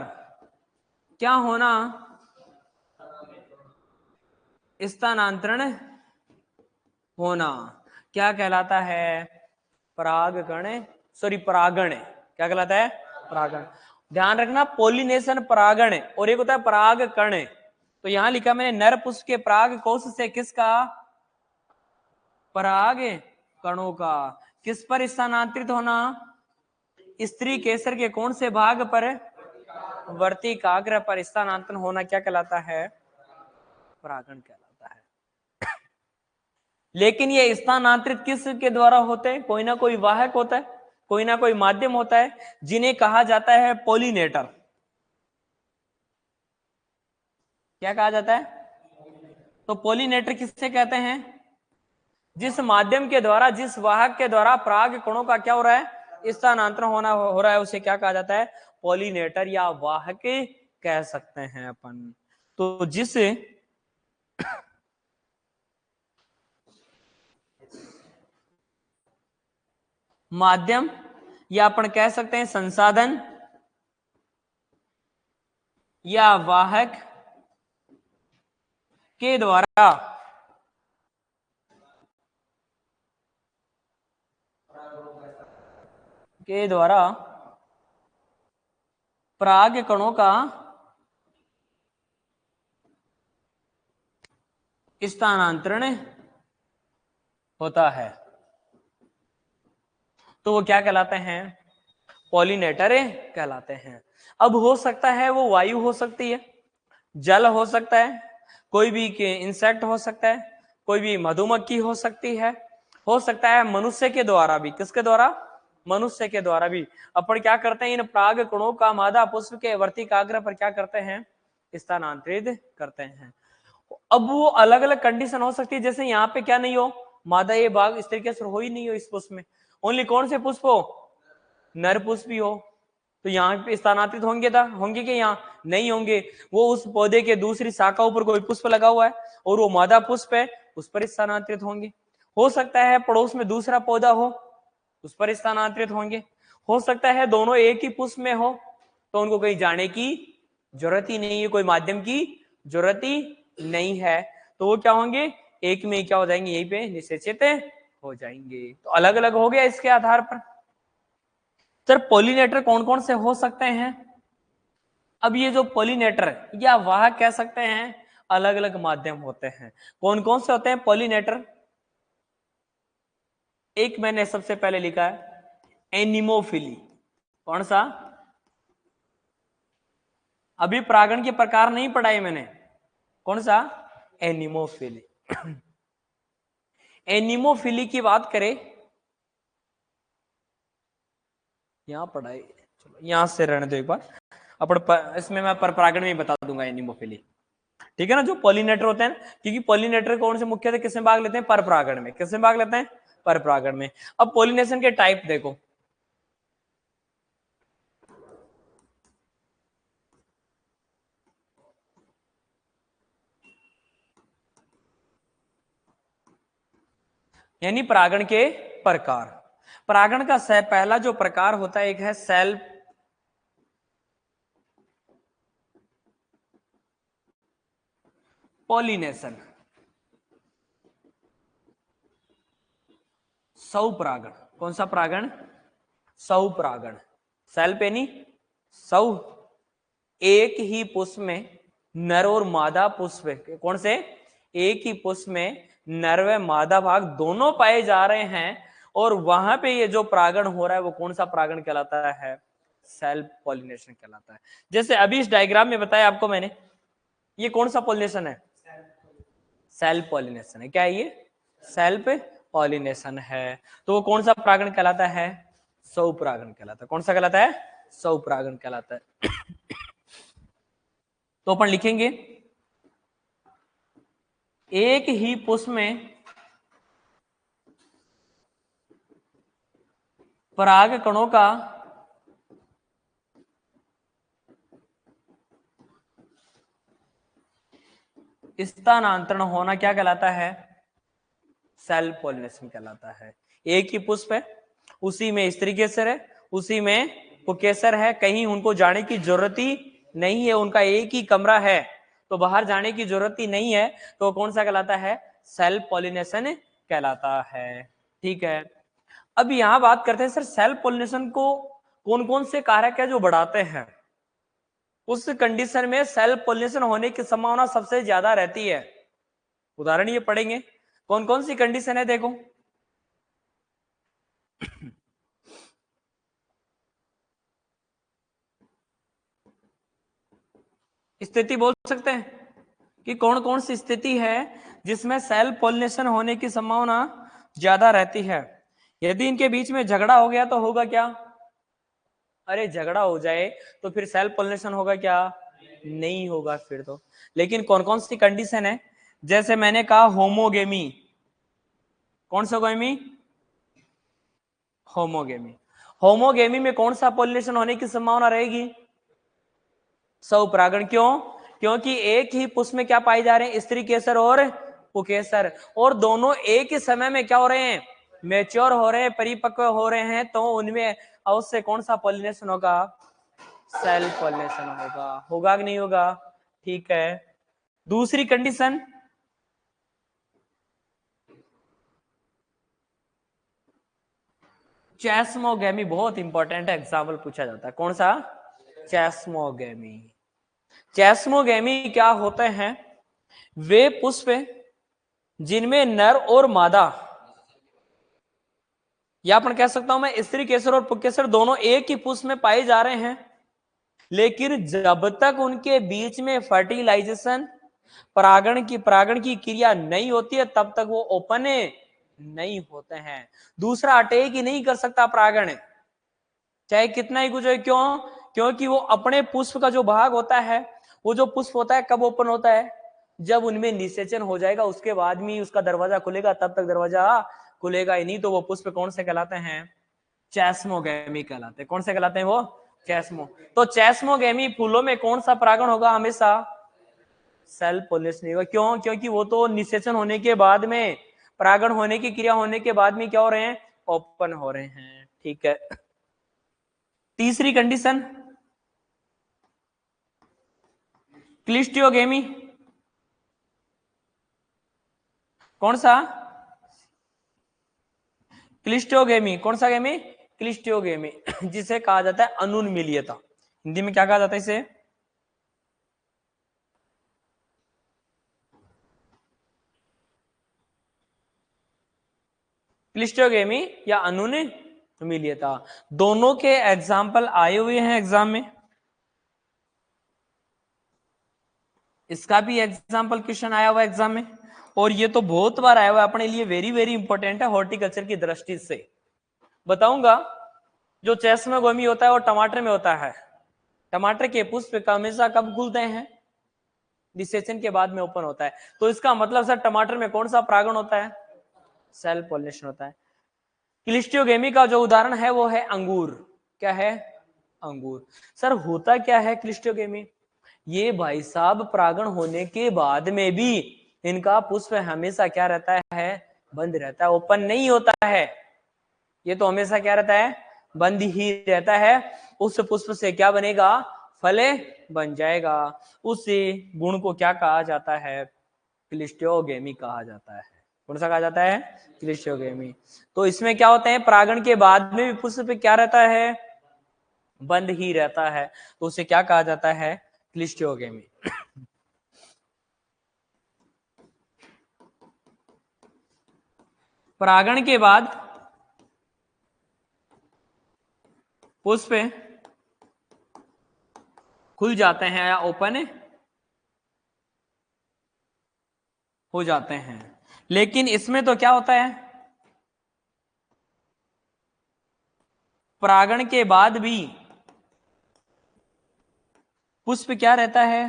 क्या होना? स्थानांतरण होना। क्या कहलाता है? परागकण, सॉरी परागण। क्या कहलाता है? परागण। ध्यान रखना, पोलिनेशन परागण और एक होता है परागकण। तो यहां लिखा मैंने नर पुष्प के पराग कोश से किसका? पराग कणों का। किस पर स्थानांतरित होना? स्त्री केसर के कौन से भाग पर? वर्तिकाग्र पर स्थानांतरण होना क्या कहलाता है? परागण कहलाता है। लेकिन ये स्थानांतरित किस के द्वारा होते हैं? कोई ना कोई वाहक होता है, कोई ना कोई माध्यम होता है, जिन्हें कहा जाता है पोलिनेटर। क्या कहा जाता है? तो पोलिनेटर किससे कहते हैं? जिस माध्यम के द्वारा, जिस वाहक के द्वारा पराग कणों का क्या हो रहा है? स्थानांतरण हो रहा है, उसे क्या कहा जाता है? पोलिनेटर या वाहक कह सकते हैं अपन। तो जिस माध्यम या अपन कह सकते हैं संसाधन या वाहक के द्वारा पराग कणों का स्थानांतरण होता है, तो वो क्या कहलाते हैं? पॉलिनेटर कहलाते हैं। अब हो सकता है वो वायु हो सकती है, जल हो सकता है, कोई भी इंसेक्ट हो सकता है, कोई भी मधुमक्खी हो सकती है, हो सकता है मनुष्य के द्वारा भी। किसके द्वारा? मनुष्य के द्वारा भी। अपन क्या करते हैं? इन पराग कणों का मादा पुष्प के वर्तिकाग्र पर क्या करते हैं? स्थानांतरित करते हैं। अब वो अलग अलग कंडीशन हो सकती है, जैसे यहाँ पे क्या नहीं हो? मादा ये भाग इस तरीके से हो ही नहीं हो इस पुष्प में। ओनली कौन से पुष्प हो? नर पुष्प ही हो। तो यहाँ पे स्थानांतरित होंगे कि यहाँ नहीं होंगे? वो उस पौधे के दूसरी शाखाओं पर कोई पुष्प लगा हुआ है और वो मादा पुष्प है, उस पर स्थानांतरित होंगे। हो सकता है पड़ोस में दूसरा पौधा हो, उस पर स्थानांतरित होंगे। हो सकता है दोनों एक ही पुष्प में हो, तो उनको कहीं जाने की जरूरत ही नहीं है, कोई माध्यम की जरूरत ही नहीं है, तो वो क्या होंगे? एक में क्या हो जाएंगे? यहीं पे निषेचित हो जाएंगे। तो अलग अलग हो गया इसके आधार पर। सर पोलिनेटर कौन कौन से हो सकते हैं? अब ये जो पोलिनेटर या वाहक कह सकते हैं, अलग अलग माध्यम होते हैं। कौन कौन से होते हैं पोलिनेटर? एक मैंने सबसे पहले लिखा है एनिमोफिली। कौन सा? अभी परागण के प्रकार नहीं पढ़ाए मैंने। कौन सा? एनिमोफिली। एनिमोफिली की बात करें, यहां पढ़ाई, चलो यहां से रहने दो एक बार। अपन इसमें मैं पर परागण में ही बता दूंगा एनिमोफिली। ठीक है ना? जो पोलिनेटर होते हैं, क्योंकि पोलिनेटर कौन से मुख्यतः किसमें भाग लेते हैं? पर परागण में। किसमें भाग लेते हैं? पर परागण में। अब पोलिनेशन के टाइप देखो, यानी परागण के प्रकार। परागण का पहला जो प्रकार होता है, एक है सेल्फ पॉलिनेशन, स्वपरागण। कौन सा परागण? स्वपरागण। सेल्फ यानी स्व, एक ही पुष्प में नर और मादा पुष्प, कौन से? एक ही पुष्प में नर व मादा भाग दोनों पाए जा रहे हैं, और वहां पे ये जो परागण हो रहा है वो कौन सा परागण कहलाता है? सेल्फ पॉलिनेशन कहलाता है। जैसे अभी इस डायग्राम में बताया आपको मैंने, ये कौन सा पॉलिनेशन है? सेल्फ पॉलिनेशन है। क्या है ये? सेल्फ पॉलिनेशन है। तो वो कौन सा परागण कहलाता है? स्वपरागण कहलाता है। कौन सा कहलाता है? स्वपरागण कहलाता है। तो अपन लिखेंगे एक ही पुष्प में पराग कणों का स्थानांतरण होना क्या कहलाता है? सेल्फ पॉलिनेशन कहलाता है। एक ही पुष्प है, उसी में स्त्री केसर है, उसी में पुकेसर है, कहीं उनको जाने की जरूरत ही नहीं है, उनका एक ही कमरा है, तो बाहर जाने की जरूरत ही नहीं है, तो कौन सा कहलाता है? सेल्फ पॉलिनेशन कहलाता है। ठीक है, अब यहां बात करते हैं सर, सेल्फ पॉलिनेशन को कौन कौन से कारक है जो बढ़ाते हैं? उस कंडीशन में सेल्फ पॉलिनेशन होने की संभावना सबसे ज्यादा रहती है। उदाहरण ये पढ़ेंगे, कौन कौन सी कंडीशन है देखो। स्थिति बोल सकते हैं कि कौन कौन सी स्थिति है जिसमें सेल्फ पॉलिनेशन होने की संभावना ज्यादा रहती है। यदि इनके बीच में झगड़ा हो गया तो होगा क्या? अरे झगड़ा हो जाए तो फिर सेल्फ पॉलिनेशन होगा क्या? नहीं होगा फिर तो। लेकिन कौन कौन सी कंडीशन है? जैसे मैंने कहा होमोगेमी। कौन सा गेमी? होमोगेमी। होमोगेमी में कौन सा पॉलिनेशन होने की संभावना रहेगी? स्वपरागण। क्यों? क्योंकि एक ही पुष्प में क्या पाए जा रहे हैं? स्त्री केसर और पुकेसर, और दोनों एक ही समय में क्या हो रहे हैं? मैच्योर हो रहे हैं, परिपक्व हो रहे हैं, तो उनमें अवश्य कौन सा पॉलिनेशन होगा? सेल्फ पॉलिनेशन होगा। होगा कि नहीं होगा? ठीक है, दूसरी कंडीशन, चैस्मोगेमी। बहुत इंपॉर्टेंट है, एग्जाम्पल पूछा जाता है। कौन सा? चैस्मोगेमी। चैस्मोगेमी क्या होते हैं? वे पुष्प जिनमें नर और मादा, या अपन कह सकता हूं मैं स्त्री केसर और पुकेसर दोनों एक ही पुष्प में पाए जा रहे हैं, लेकिन जब तक उनके बीच में फर्टिलाइजेशन, परागण की क्रिया नहीं होती है, तब तक वो ओपन नहीं होते हैं। दूसरा अटैक ही नहीं कर सकता परागण, चाहे कितना ही कुछ हो। क्यों? क्योंकि वो अपने पुष्प का जो भाग होता है, वो जो पुष्प होता है कब ओपन होता है? जब उनमें निषेचन हो जाएगा, उसके बाद में उसका दरवाजा खुलेगा, तब तक दरवाजा खुलेगा ही नहीं। तो वो पुष्प कौन से कहलाते हैं? चैस्मोगेमी कहलाते हैं। कौन से कहलाते हैं वो? चैस्मो। तो चैस्मोगेमी फूलों में कौन सा परागण होगा? हमेशा सेल्फ पॉलिनेशन होगा। क्यों? क्योंकि वो तो निषेचन होने के बाद में, परागण होने की क्रिया होने के बाद में क्या हो रहे हैं? ओपन हो रहे हैं। ठीक है, तीसरी कंडीशन, क्लिस्टियोगेमी। कौन सा? क्लिस्टियोगेमी। कौन सा गेमी? क्लिस्टियोगेमी। जिसे कहा जाता है अनुन्मीलियता। हिंदी में क्या कहा जाता है इसे? क्लिस्टियोगेमी या अनुन्मीलियता। दोनों के एग्जाम्पल आए हुए हैं एग्जाम में। इसका भी एग्जाम्पल क्वेश्चन आया हुआ एग्जाम में, और ये तो बहुत बार आया हुआ है, अपने लिए वेरी वेरी इंपॉर्टेंट है हॉर्टिकल्चर की दृष्टि से। बताऊंगा, जो चैस्मोगेमी होता है वो टमाटर में होता है। टमाटर के पुष्प हमेशा कब खुलते हैं? निषेचन के बाद में ओपन होता है। तो इसका मतलब सर टमाटर में कौन सा परागण होता है? सेल्फ पॉलिनेशन होता है। क्लिस्टियोगेमी का जो उदाहरण है वो है अंगूर। क्या है? अंगूर। सर होता क्या है क्लिस्टियोगेमी? ये भाई साहब परागण होने के बाद में भी इनका पुष्प हमेशा क्या रहता है? बंद रहता है, ओपन नहीं होता है। ये तो हमेशा क्या रहता है? बंद ही रहता है। उस पुष्प से क्या बनेगा? फल बन जाएगा। उस गुण को क्या कहा जाता है? क्लिस्टोगेमी कहा जाता है। कौन सा कहा जाता है? क्लिस्टोगेमी। तो इसमें क्या होता है, परागण के बाद में भी पुष्प क्या रहता है? बंद ही रहता है, तो उसे क्या कहा जाता है? क्लिस्टोगेमी। परागण के बाद पुष्प खुल जाते हैं या ओपन हो जाते हैं, लेकिन इसमें तो क्या होता है, परागण के बाद भी पुष्प क्या रहता है?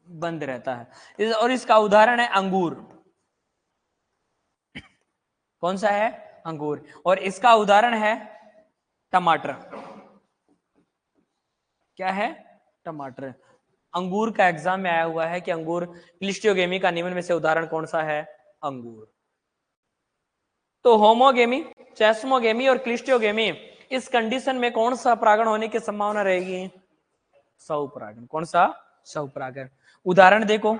बंद रहता है। और इसका उदाहरण है अंगूर। कौन सा है? अंगूर। और इसका उदाहरण है टमाटर। क्या है? टमाटर। अंगूर का एग्जाम में आया हुआ है कि अंगूर क्लिस्टोगेमी का निम्न में से उदाहरण कौन सा है? अंगूर। तो होमोगेमी, चेस्मोगेमी और क्लिस्टोगेमी, इस कंडीशन में कौन सा परागण होने की संभावना रहेगी? स्वपरागण। कौन सा? स्वपरागण। उदाहरण देखो,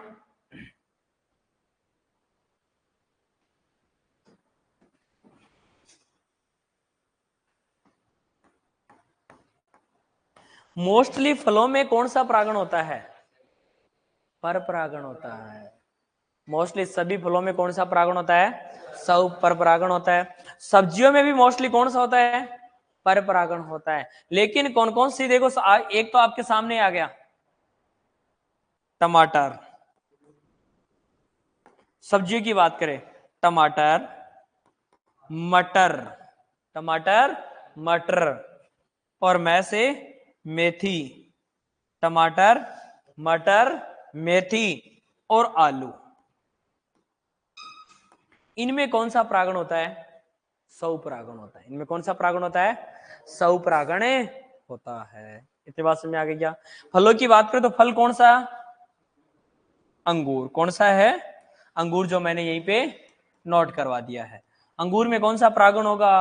मोस्टली फलों में कौन सा परागण होता है? पर परागण होता है। मोस्टली सभी फलों में कौन सा परागण होता है? पर परागण होता है। सब्जियों में भी मोस्टली कौन सा होता है? पर परागण होता है। लेकिन कौन कौन सी, देखो एक तो आपके सामने आ गया टमाटर। सब्जियों की बात करें, टमाटर, मटर, टमाटर, मटर, और मैं से मेथी, टमाटर, मटर, मेथी और आलू। इनमें कौन सा परागण होता है? स्वपरागण होता है। इनमें कौन सा परागण होता है? स्वपरागण होता है। इतनी बात समझ में आ गई क्या? फलों की बात करें तो फल कौन सा? अंगूर। कौन सा है? अंगूर, जो मैंने यहीं पे नोट करवा दिया है। अंगूर में कौन सा परागण होगा?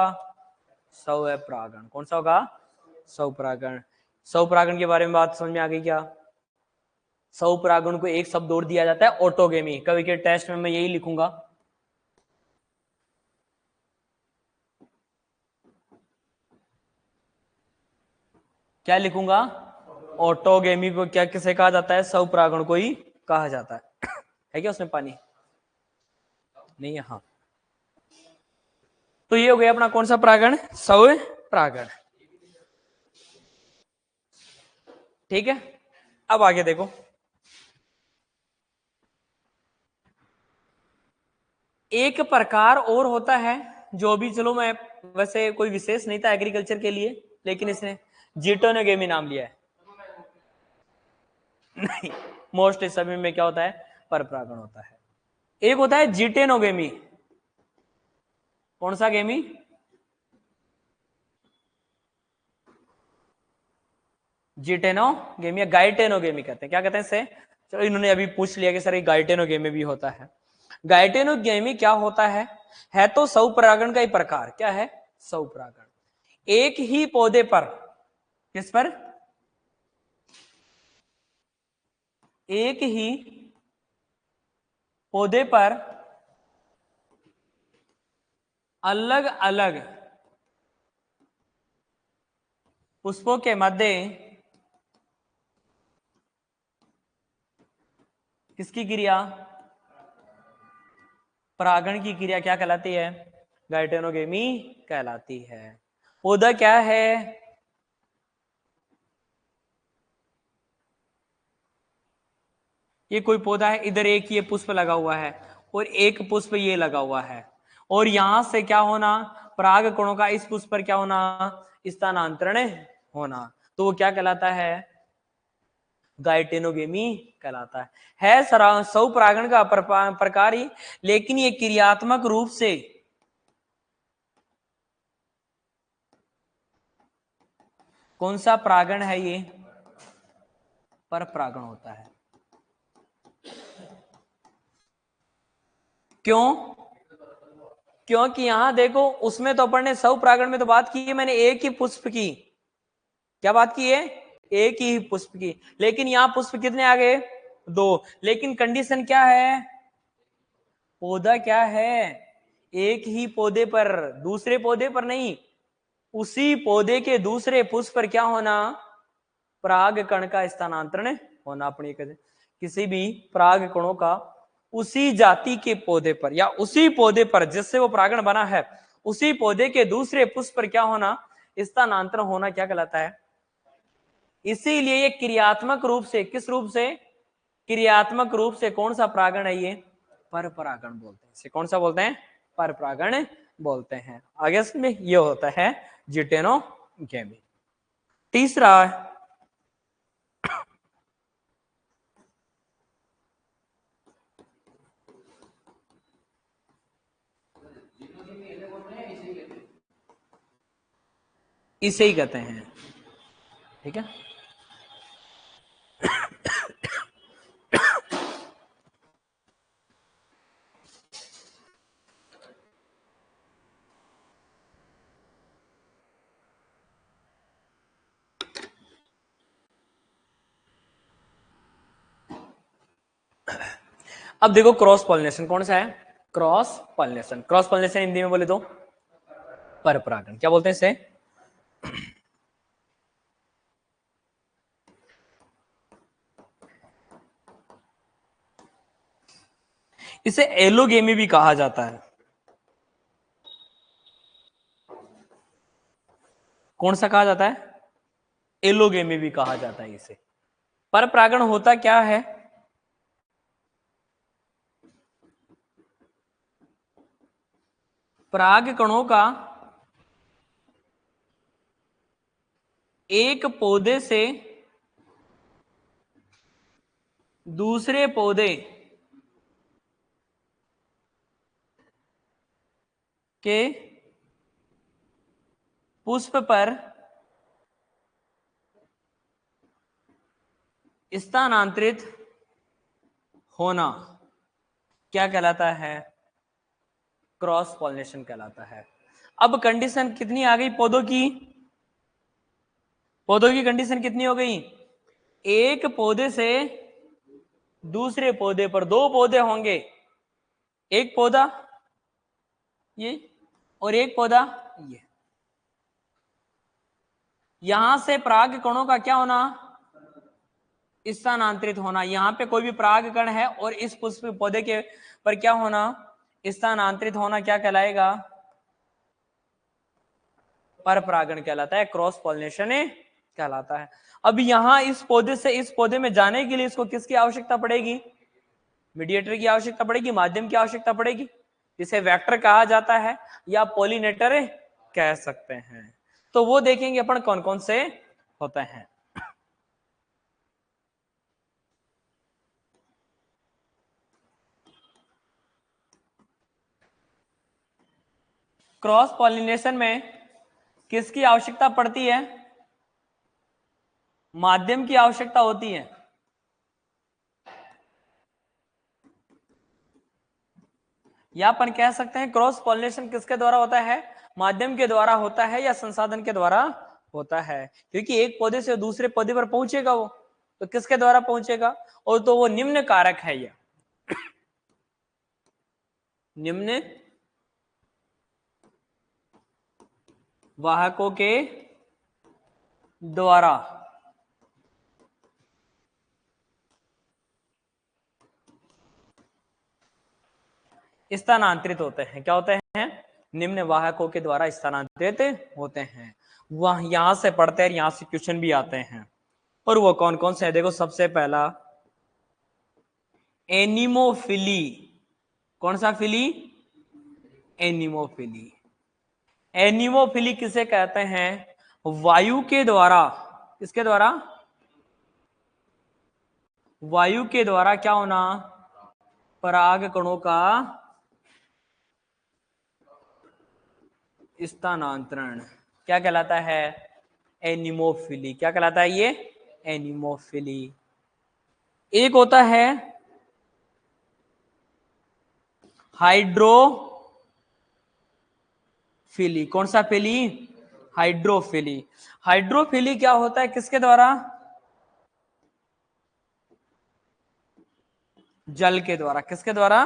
स्वपरागण। कौन सा होगा? स्वपरागण। स्वपरागण के बारे में बात समझ में आ गई क्या? स्वपरागण को एक शब्द और दिया जाता है, ऑटोगेमी। कभी के टेस्ट में मैं यही लिखूंगा। क्या लिखूंगा? ऑटोगेमी को क्या किसे कहा जाता है? स्वपरागण को ही कहा जाता है क्या उसमें पानी? नहीं है, हाँ। तो ये हो गया अपना कौन सा परागण? स्वपरागण। ठीक है, अब आगे देखो। एक प्रकार और होता है जो भी, चलो मैं वैसे कोई विशेष नहीं था एग्रीकल्चर के लिए, लेकिन इसने जीटोनोगेमी नाम लिया है। नहीं, मोस्टली सभी में क्या होता है? पर परागण होता है। एक होता है जीटेनोगेमी। कौन सा गेमी? जीटेनोगेमी या गाइटेनोगेमी कहते हैं। क्या कहते हैं इसे? चलो, इन्होंने अभी पूछ लिया कि सर ये गाइटेनोगेमी भी होता है। गाइटेनोगेमी क्या होता है तो स्वपरागण का ही प्रकार। क्या है? स्वपरागण। एक ही पौधे पर, किस पर? एक ही पौधे पर अलग अलग पुष्पों के मध्य किसकी क्रिया? परागण की क्रिया क्या कहलाती है? गाइटेनोगेमी कहलाती है। पौधा क्या है? ये कोई पौधा है, इधर एक ये पुष्प लगा हुआ है और एक पुष्प ये लगा हुआ है, और यहां से क्या होना? पराग कणों का इस पुष्प पर क्या होना? स्थानांतरण होना। तो वो क्या कहलाता है? गाइटेनोगेमी कहलाता है स्वपरागण का प्रकार ही, लेकिन ये क्रियात्मक रूप से कौन सा परागण है? ये पर परागण होता है। क्यों? क्योंकि यहां देखो, उसमें तो अपन ने स्वपरागण में तो बात की है मैंने एक ही पुष्प की। क्या बात की है? एक ही पुष्प की, लेकिन यहाँ पुष्प कितने आ गए? 2। लेकिन कंडीशन क्या है? पौधा क्या है? एक ही पौधे पर, दूसरे पौधे पर नहीं। उसी पौधे के दूसरे पुष्प पर क्या होना? पराग कण का स्थानांतरण होना। अपनी किसी भी पराग कणों का उसी जाति के पौधे पर या उसी पौधे पर जिससे वो परागण बना है, उसी पौधे के दूसरे पुष्प पर क्या होना? स्थानांतरण होना क्या कहलाता है? इसीलिए ये क्रियात्मक रूप से, किस रूप से? क्रियात्मक रूप से कौन सा परागण है ये? पर परागण बोलते हैं। इसे कौन सा बोलते हैं? पर परागण बोलते हैं। आगे में ये होता है जिटेनोगेमी। तीसरा, इसे ही कहते हैं, ठीक है। अब देखो क्रॉस पॉलिनेशन कौन सा है? Cross pollination. Cross pollination Hindi में बोले तो पर परागण। क्या बोलते हैं इसे? इसे एलोगेमी भी कहा जाता है। कौन सा कहा जाता है? एलोगेमी भी कहा जाता है इसे। पर परागण होता क्या है? पराग कणों का एक पौधे से दूसरे पौधे के पुष्प पर स्थानांतरित होना क्या कहलाता है? क्रॉस पॉलिनेशन कहलाता है। अब कंडीशन कितनी आ गई पौधों की? पौधों की कंडीशन कितनी हो गई? एक पौधे से दूसरे पौधे पर 2 पौधे होंगे। एक पौधा ये और एक पौधा ये। यहां से पराग कणों का क्या होना? स्थानांतरित होना। यहां पे कोई भी पराग कण है और इस पुष्प पौधे के पर क्या होना? स्थानांतरित होना क्या कहलाएगा? पर परागण कहलाता है, क्रॉस पॉलिनेशन कहलाता है। अब यहां इस पौधे से इस पौधे में जाने के लिए इसको किसकी आवश्यकता पड़ेगी? मीडिएटर की आवश्यकता पड़ेगी, माध्यम की आवश्यकता पड़ेगी, जिसे वेक्टर कहा जाता है या पॉलिनेटर कह सकते हैं। तो वो देखेंगे अपन कौन कौन से होते हैं। क्रॉस पॉलिनेशन में किसकी आवश्यकता पड़ती है? माध्यम की आवश्यकता होती है। या अपन कह सकते हैं क्रॉस पॉलिनेशन किसके द्वारा होता है? माध्यम के द्वारा होता है या संसाधन के द्वारा होता है। क्योंकि एक पौधे से दूसरे पौधे पर पहुंचेगा वो, तो किसके द्वारा पहुंचेगा? और तो वो निम्न कारक है, ये निम्न वाहकों के द्वारा स्थानांतरित होते हैं। क्या होते हैं? निम्न वाहकों के द्वारा स्थानांतरित होते हैं। वह यहां से पढ़ते हैं, यहां से क्वेश्चन भी आते हैं। और वो कौन कौन से है? देखो, सबसे पहला एनिमोफिली। कौन सा फिली? एनिमोफिली। एनिमोफिली किसे कहते हैं? वायु के द्वारा, किसके द्वारा? वायु के द्वारा क्या होना? पराग कणों का स्थानांतरण क्या कहलाता है? एनिमोफिली। क्या कहलाता है ये? एनिमोफिली। एक होता है हाइड्रोफिली। कौन सा फिली? हाइड्रोफिली। हाइड्रोफिली क्या होता है? किसके द्वारा? जल के द्वारा। किसके द्वारा?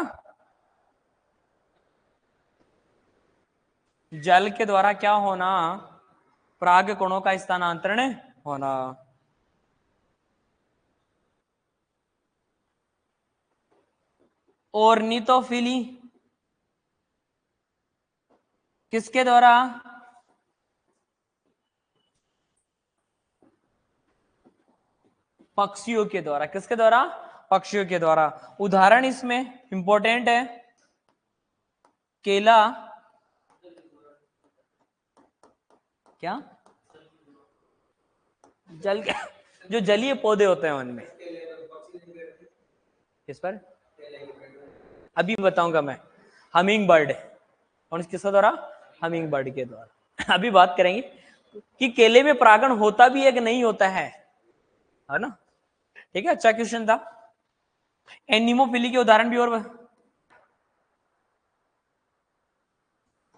जल के द्वारा क्या होना? पराग कणों का स्थानांतरण होना। ऑर्निथोफिली किसके द्वारा? पक्षियों के द्वारा। किसके द्वारा? पक्षियों के द्वारा। उदाहरण इसमें इंपॉर्टेंट है, केला, क्या जल के जो जलीय पौधे होते हैं उनमें। किस पर अभी बताऊंगा मैं। हमिंग बर्ड, कौन किसके द्वारा? हमिंग बर्ड के द्वारा। अभी बात करेंगे कि केले में परागण होता भी है कि नहीं होता है ना? ठीक है, अच्छा क्वेश्चन था। एनिमोफिली के उदाहरण भी और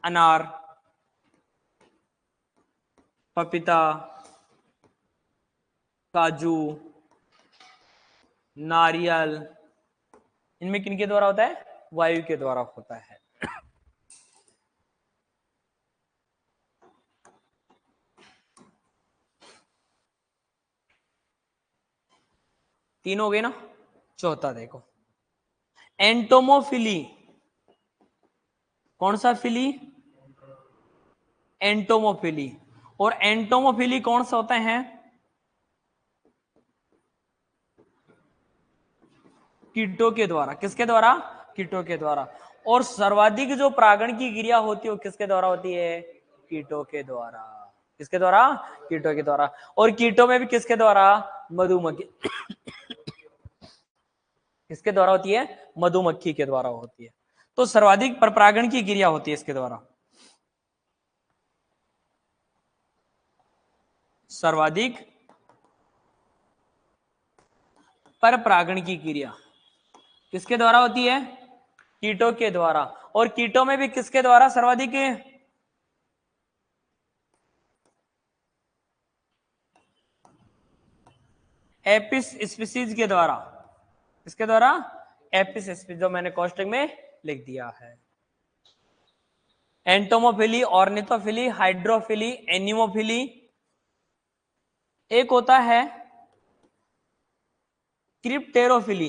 अनार, पपीता, काजू, नारियल, इनमें किनके द्वारा होता है? वायु के द्वारा होता है। तीन हो गए ना, चौथा देखो, एंटोमोफिली। कौन सा फिली? एंटोमोफिली। और एंटोमोफिली कौन सा होता है? कीटों के द्वारा। किसके द्वारा? कीटों के द्वारा। और सर्वाधिक जो परागण की क्रिया होती है वो किसके द्वारा होती है? कीटों के द्वारा। किसके द्वारा? कीटों के द्वारा। और कीटों में भी किसके द्वारा? मधुमक्खी। किसके द्वारा होती है? मधुमक्खी के द्वारा होती है। तो सर्वाधिक परपरागण की क्रिया होती है इसके द्वारा। सर्वाधिक परपरागण की क्रिया किसके द्वारा होती है? कीटों के द्वारा। और कीटों में भी किसके द्वारा सर्वाधिक? एपिस स्पीसीज के द्वारा। किसके द्वारा? एपिस स्पीसीज, जो मैंने कोष्टक में लिख दिया है। Entomophily, ornithophily, hydrophily, anemophily. एक होता है क्रिप्टेरोफिली।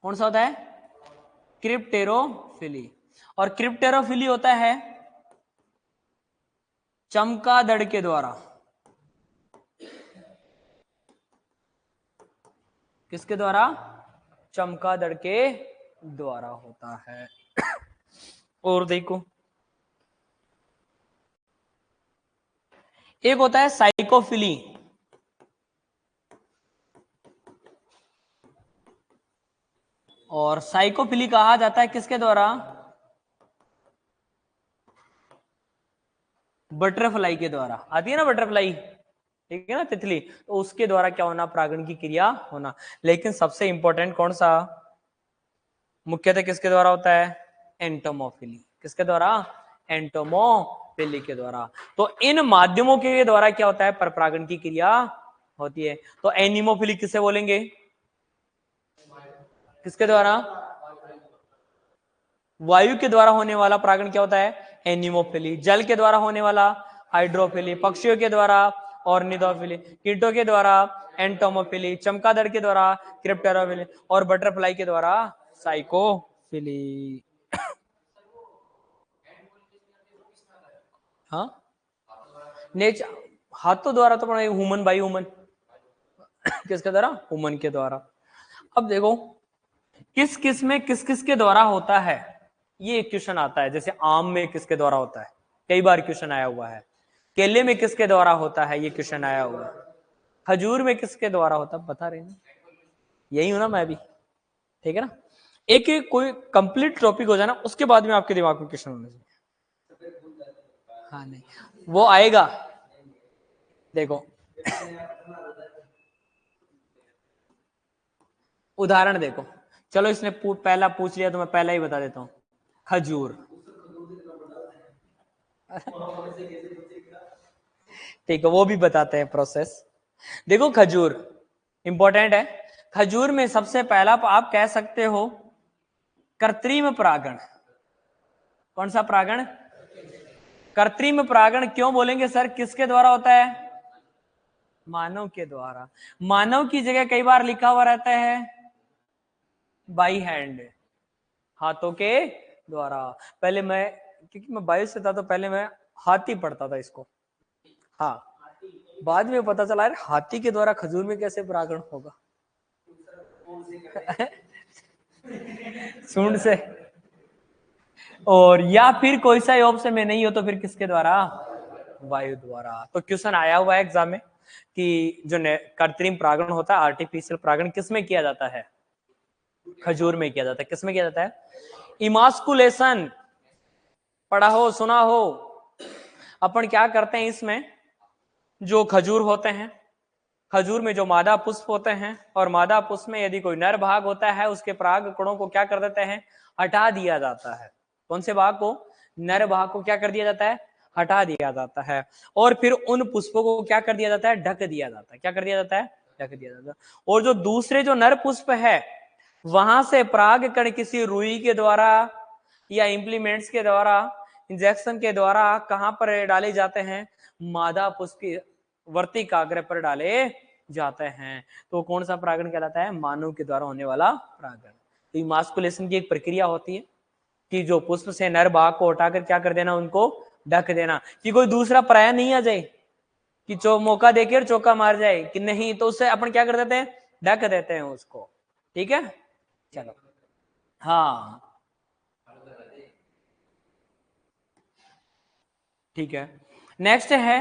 कौन सा होता है? क्रिप्टेरोफिली। और क्रिप्टेरोफिली होता है चमगादड़ के द्वारा। किसके द्वारा? चमगादड़ के द्वारा होता है। और देखो, एक होता है साइकोफिली। और साइकोफिली कहा जाता है किसके द्वारा? बटरफ्लाई के द्वारा। आती है ना बटरफ्लाई, ठीक है ना, तितली, तो उसके द्वारा क्या होना? परागण की क्रिया होना। लेकिन सबसे इंपॉर्टेंट कौन सा? मुख्यतः किसके द्वारा होता है? एंटोमोफिली। किसके द्वारा? एंटोमोफिली के द्वारा। तो इन माध्यमों के द्वारा क्या होता है? परपरागण की क्रिया होती है। तो एनिमोफिली किसे बोलेंगे? किसके द्वारा? वायु के द्वारा होने वाला परागण क्या होता है? एनिमोफिली। जल के द्वारा होने वाला हाइड्रोफिली। पक्षियों के द्वारा ऑर्निथोफिली। कीटों के द्वारा एंटोमोफिली। चमगादड़ के द्वारा क्रिप्टेरोफिली। और बटरफ्लाई के द्वारा साइकोफिली। हाँ, नेचर हाथों द्वारा तो ह्यूमन बाई ह्यूमन। किसके द्वारा? ह्यूमन के द्वारा। अब देखो किस किस में किस किस के द्वारा होता है, ये एक क्वेश्चन आता है। जैसे आम में किसके द्वारा होता है, कई बार क्वेश्चन आया हुआ है। केले में किसके द्वारा होता है, ये क्वेश्चन आया हुआ है। खजूर में किसके द्वारा होता है, बता रहे हैं, यही हूं ना मैं भी, ठीक है ना। एक एक कोई कंप्लीट टॉपिक हो जाए ना, उसके बाद में आपके दिमाग में क्वेश्चन होने चाहिए। हाँ नहीं, वो आएगा। देखो उदाहरण देखो, चलो इसने पहला पूछ लिया तो मैं पहला ही बता देता हूं, खजूर। ठीक है, वो भी बताते हैं प्रोसेस। देखो खजूर इंपॉर्टेंट है। खजूर में सबसे पहला आप कह सकते हो कृत्रिम परागण। कौन सा परागण? कृत्रिम परागण क्यों बोलेंगे सर? किसके द्वारा होता है? मानव के द्वारा। मानव की जगह कई बार लिखा हुआ रहता है बाई हैंड, हाथों के द्वारा। पहले मैं, क्योंकि मैं बायो से था तो पहले मैं हाथी पढ़ता था इसको। हाँ, बाद में पता चला यार हाथी के द्वारा खजूर में कैसे परागण होगा। सूंड से, और या फिर कोई सा ऑप्शन में नहीं हो तो फिर किसके द्वारा? वायु द्वारा। तो क्वेश्चन आया हुआ है एग्जाम में कि जो कृत्रिम परागण होता है, आर्टिफिशियल परागण, किसमें किया जाता है? खजूर में किया जाता है। किसमें किया जाता है? इमास्कुलेशन पढ़ा हो, सुना हो? अपन क्या करते हैं इसमें, जो खजूर होते हैं, खजूर में जो मादा पुष्प होते हैं, और मादा पुष्प में यदि कोई नर भाग होता है, उसके पराग कणों को क्या कर देते हैं? हटा दिया जाता है। कौन से भाग को? नर भाग को क्या कर दिया जाता है? हटा दिया जाता है। और फिर उन पुष्पों को क्या कर दिया जाता है? ढक दिया जाता है। क्या कर दिया जाता है? ढक दिया जाता है। और जो दूसरे जो नर पुष्प है, वहां से पराग कण किसी रुई के द्वारा या इंप्लीमेंट्स के द्वारा, इंजेक्शन के द्वारा कहां पर डाले जाते हैं? मादा पुष्प की वर्तिकाग्र पर डाले जाते हैं। तो कौन सा परागण कहलाता है? मानव के द्वारा होने वाला परागण। तो इमास्कुलेशन की एक प्रक्रिया होती है कि जो पुष्प से नर भाग को उठाकर क्या कर देना? उनको ढक देना, कि कोई दूसरा पराया नहीं आ जाए, कि मौका देकर चौका मार जाए कि नहीं, तो उससे अपन क्या कर देते हैं? ढक देते हैं उसको। ठीक है, चलो। हाँ ठीक है। नेक्स्ट है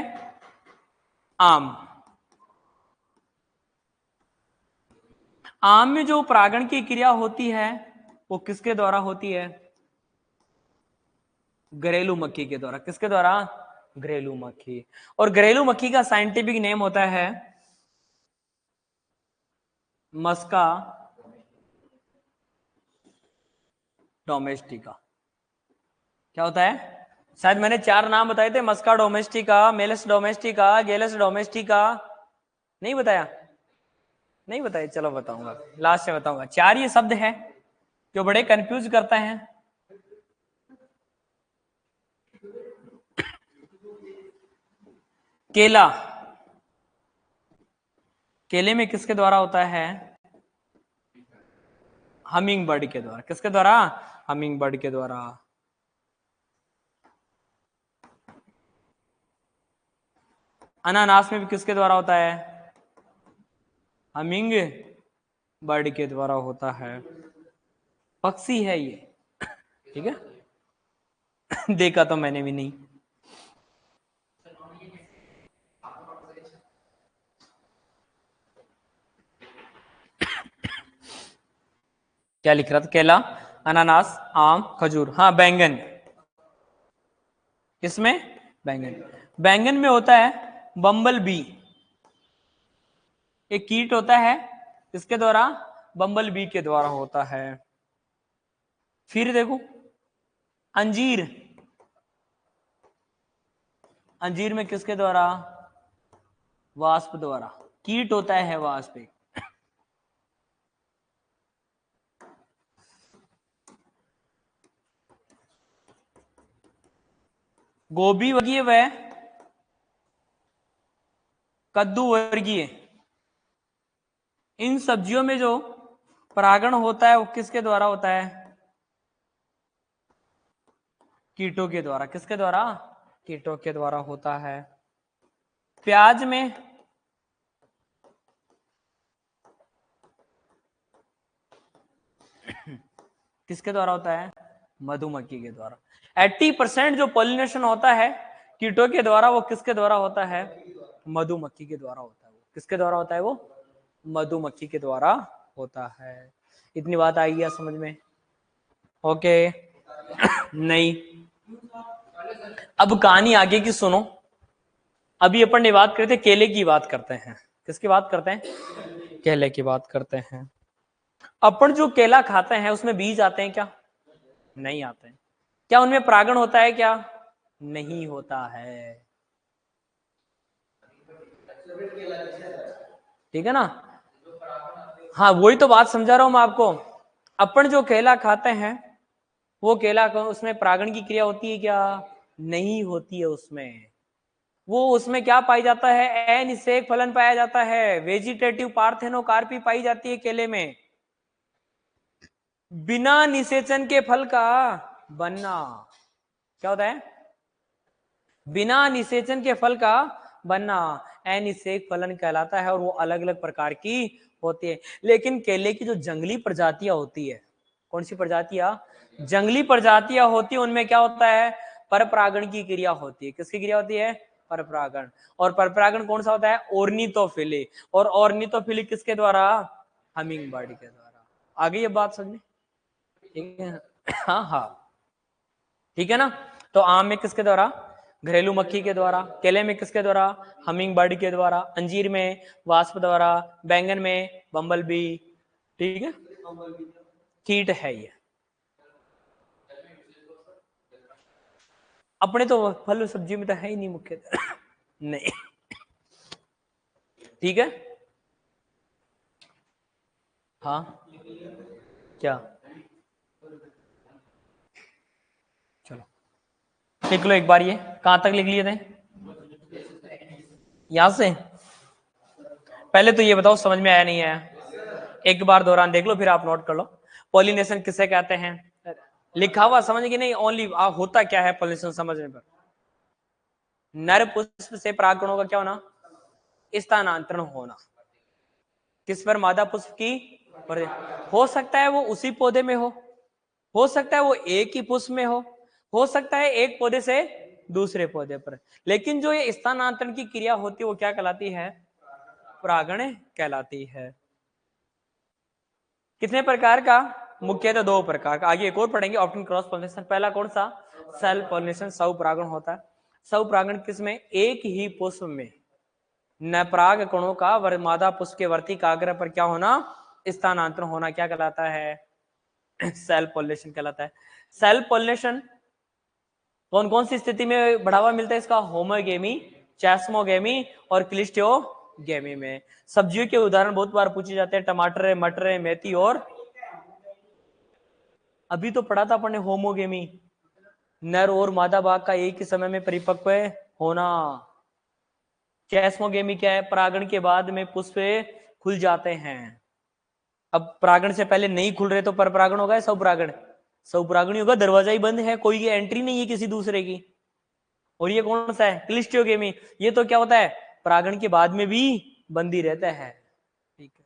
आम। आम में जो परागण की क्रिया होती है वो किसके द्वारा होती है? घरेलू मक्खी के द्वारा। किसके द्वारा? घरेलू मक्खी। और घरेलू मक्खी का साइंटिफिक नेम होता है मस्का डोमेस्टिका। क्या होता है? शायद मैंने 4 नाम बताए थे, मस्का डोमेस्टिका, मेलस डोमेस्टिका, गेलस डोमेस्टिका। नहीं बताया? नहीं बताया, चलो बताऊंगा, लास्ट में बताऊंगा। 4 ये शब्द है जो बड़े कंफ्यूज करता है। केला, केले में किसके द्वारा होता है? हमिंग बर्ड के द्वारा। किसके द्वारा? हमिंग बर्ड के द्वारा। अनानास में भी किसके द्वारा होता है? हमिंग बर्ड के द्वारा होता है। पक्षी है ये, ठीक है। देखा तो मैंने भी नहीं। क्या लिख रहा था? केला, अनानास, आम, खजूर। हाँ, बैंगन। किसमें? बैंगन। बैंगन में होता है बम्बल बी। एक कीट होता है, किसके द्वारा? बम्बल बी के द्वारा होता है। फिर देखो अंजीर, अंजीर में किसके द्वारा? वास्प द्वारा। कीट होता है वास्प एक। गोभी वर्गीय व कद्दू वर्गीय, इन सब्जियों में जो परागण होता है वो किसके द्वारा होता है? कीटों के द्वारा। किसके द्वारा? कीटों के द्वारा होता है। प्याज में किसके द्वारा होता है? मधुमक्खी के द्वारा। 80% जो पॉलिनेशन होता है कीटों के द्वारा, वो किसके द्वारा होता है? मधुमक्खी के द्वारा होता है। वो किसके द्वारा होता है? वो मधुमक्खी के द्वारा होता है। इतनी बात आई है समझ में? ओके। नहीं, अब कहानी आगे की सुनो। अभी अपन ने बात करते केले की बात करते हैं। किसकी बात करते हैं? केले की बात करते हैं। अपन जो केला खाते हैं उसमें बीज आते हैं क्या? नहीं आते हैं। क्या उनमें परागण होता है क्या? नहीं होता है। ठीक है ना। हाँ वही तो बात समझा रहा हूं मैं आपको। अपन जो केला खाते हैं वो केला उसमें परागण की क्रिया होती है क्या? नहीं होती है उसमें। वो उसमें क्या पाई जाता है? अनिषेक फलन पाया जाता है, वेजिटेटिव पार्थेनोकार्पी पाई जाती है केले में। बिना निषेचन के फल का बनना क्या होता है? बिना निषेचन के फल का बनना अनिषेक फलन कहलाता है और वो अलग अलग प्रकार की होती है। लेकिन केले की जो जंगली प्रजातियां होती है, कौन सी प्रजातियां? जंगली प्रजातियां होती है, उनमें क्या होता है? परपरागण की क्रिया होती है। किसकी क्रिया होती है? परपरागण। और परपरागण कौन सा होता है? ऑर्निथोफिली। और ऑर्निथोफिली किसके द्वारा? हमिंग बर्ड के द्वारा। आ गई ये बात समझ? ठीक है। हाँ हाँ ठीक है ना। तो आम में किसके द्वारा? घरेलू मक्खी के द्वारा। केले में किसके द्वारा? हमिंग बर्ड के द्वारा। अंजीर में वास्प द्वारा। बैंगन में बम्बल बी। ठीक है, कीट है ये। अपने तो फल सब्जी में तो है ही नहीं मुख्य नहीं। ठीक है। हाँ क्या? चलो लिख लो एक बार। ये कहां तक लिख लिए थे? यहां से। पहले तो ये बताओ समझ में आया नहीं आया? एक बार दौरान देख लो फिर आप नोट कर लो। पॉलिनेशन किसे कहते हैं? लिखा हुआ समझ कि नहीं? ओनली होता क्या है पॉलिनेशन समझने पर? नर पुष्प से परागकणों का क्या होना? स्थानांतरण होना। किस पर? मादा पुष्प की पर। हो सकता है वो उसी पौधे में हो सकता है वो एक ही पुष्प में हो सकता है एक पौधे से दूसरे पौधे पर। लेकिन जो ये स्थानांतरण की क्रिया होती है वो क्या कहलाती है? परागण कहलाती है। कितने प्रकार का? मुख्यतः दो प्रकार का। आगे एक और पढ़ेंगे, ऑप्टिन क्रॉस पॉलिनेशन। पहला कौन सा? सेल्फ पॉलिनेशन, स्वपरागण होता है। स्वपरागण किसमें? एक ही पुष्प में नपराग कणों का मादा पुष्प के वर्ती काग्र पर क्या होना? स्थानांतरण होना क्या कहलाता है? सेल्फ पॉलिनेशन कहलाता है। सेल्फ पॉलिनेशन कौन कौन सी स्थिति में बढ़ावा मिलता है इसका? होमोगेमी, चैस्मोगेमी और क्लिस्टियोगेमी में। सब्जियों के उदाहरण बहुत बार पूछे जाते हैं, टमाटर, मटर, मेथी और अभी तो पढ़ा था अपन ने होमोगेमी, नर और मादा भाग का एक ही समय में परिपक्व होना। चैस्मोगेमी क्या है? परागण के बाद में पुष्प खुल जाते हैं। अब परागण से पहले नहीं खुल रहे तो पर परागण होगा या स्वपरागण? स्वपरागण होगा, दरवाजा ही बंद है, कोई एंट्री नहीं है किसी दूसरे की। और ये कौन सा है? क्लिस्टियोगेमी। ये तो क्या होता है? परागण के बाद में भी बंद ही रहता है। ठीक है।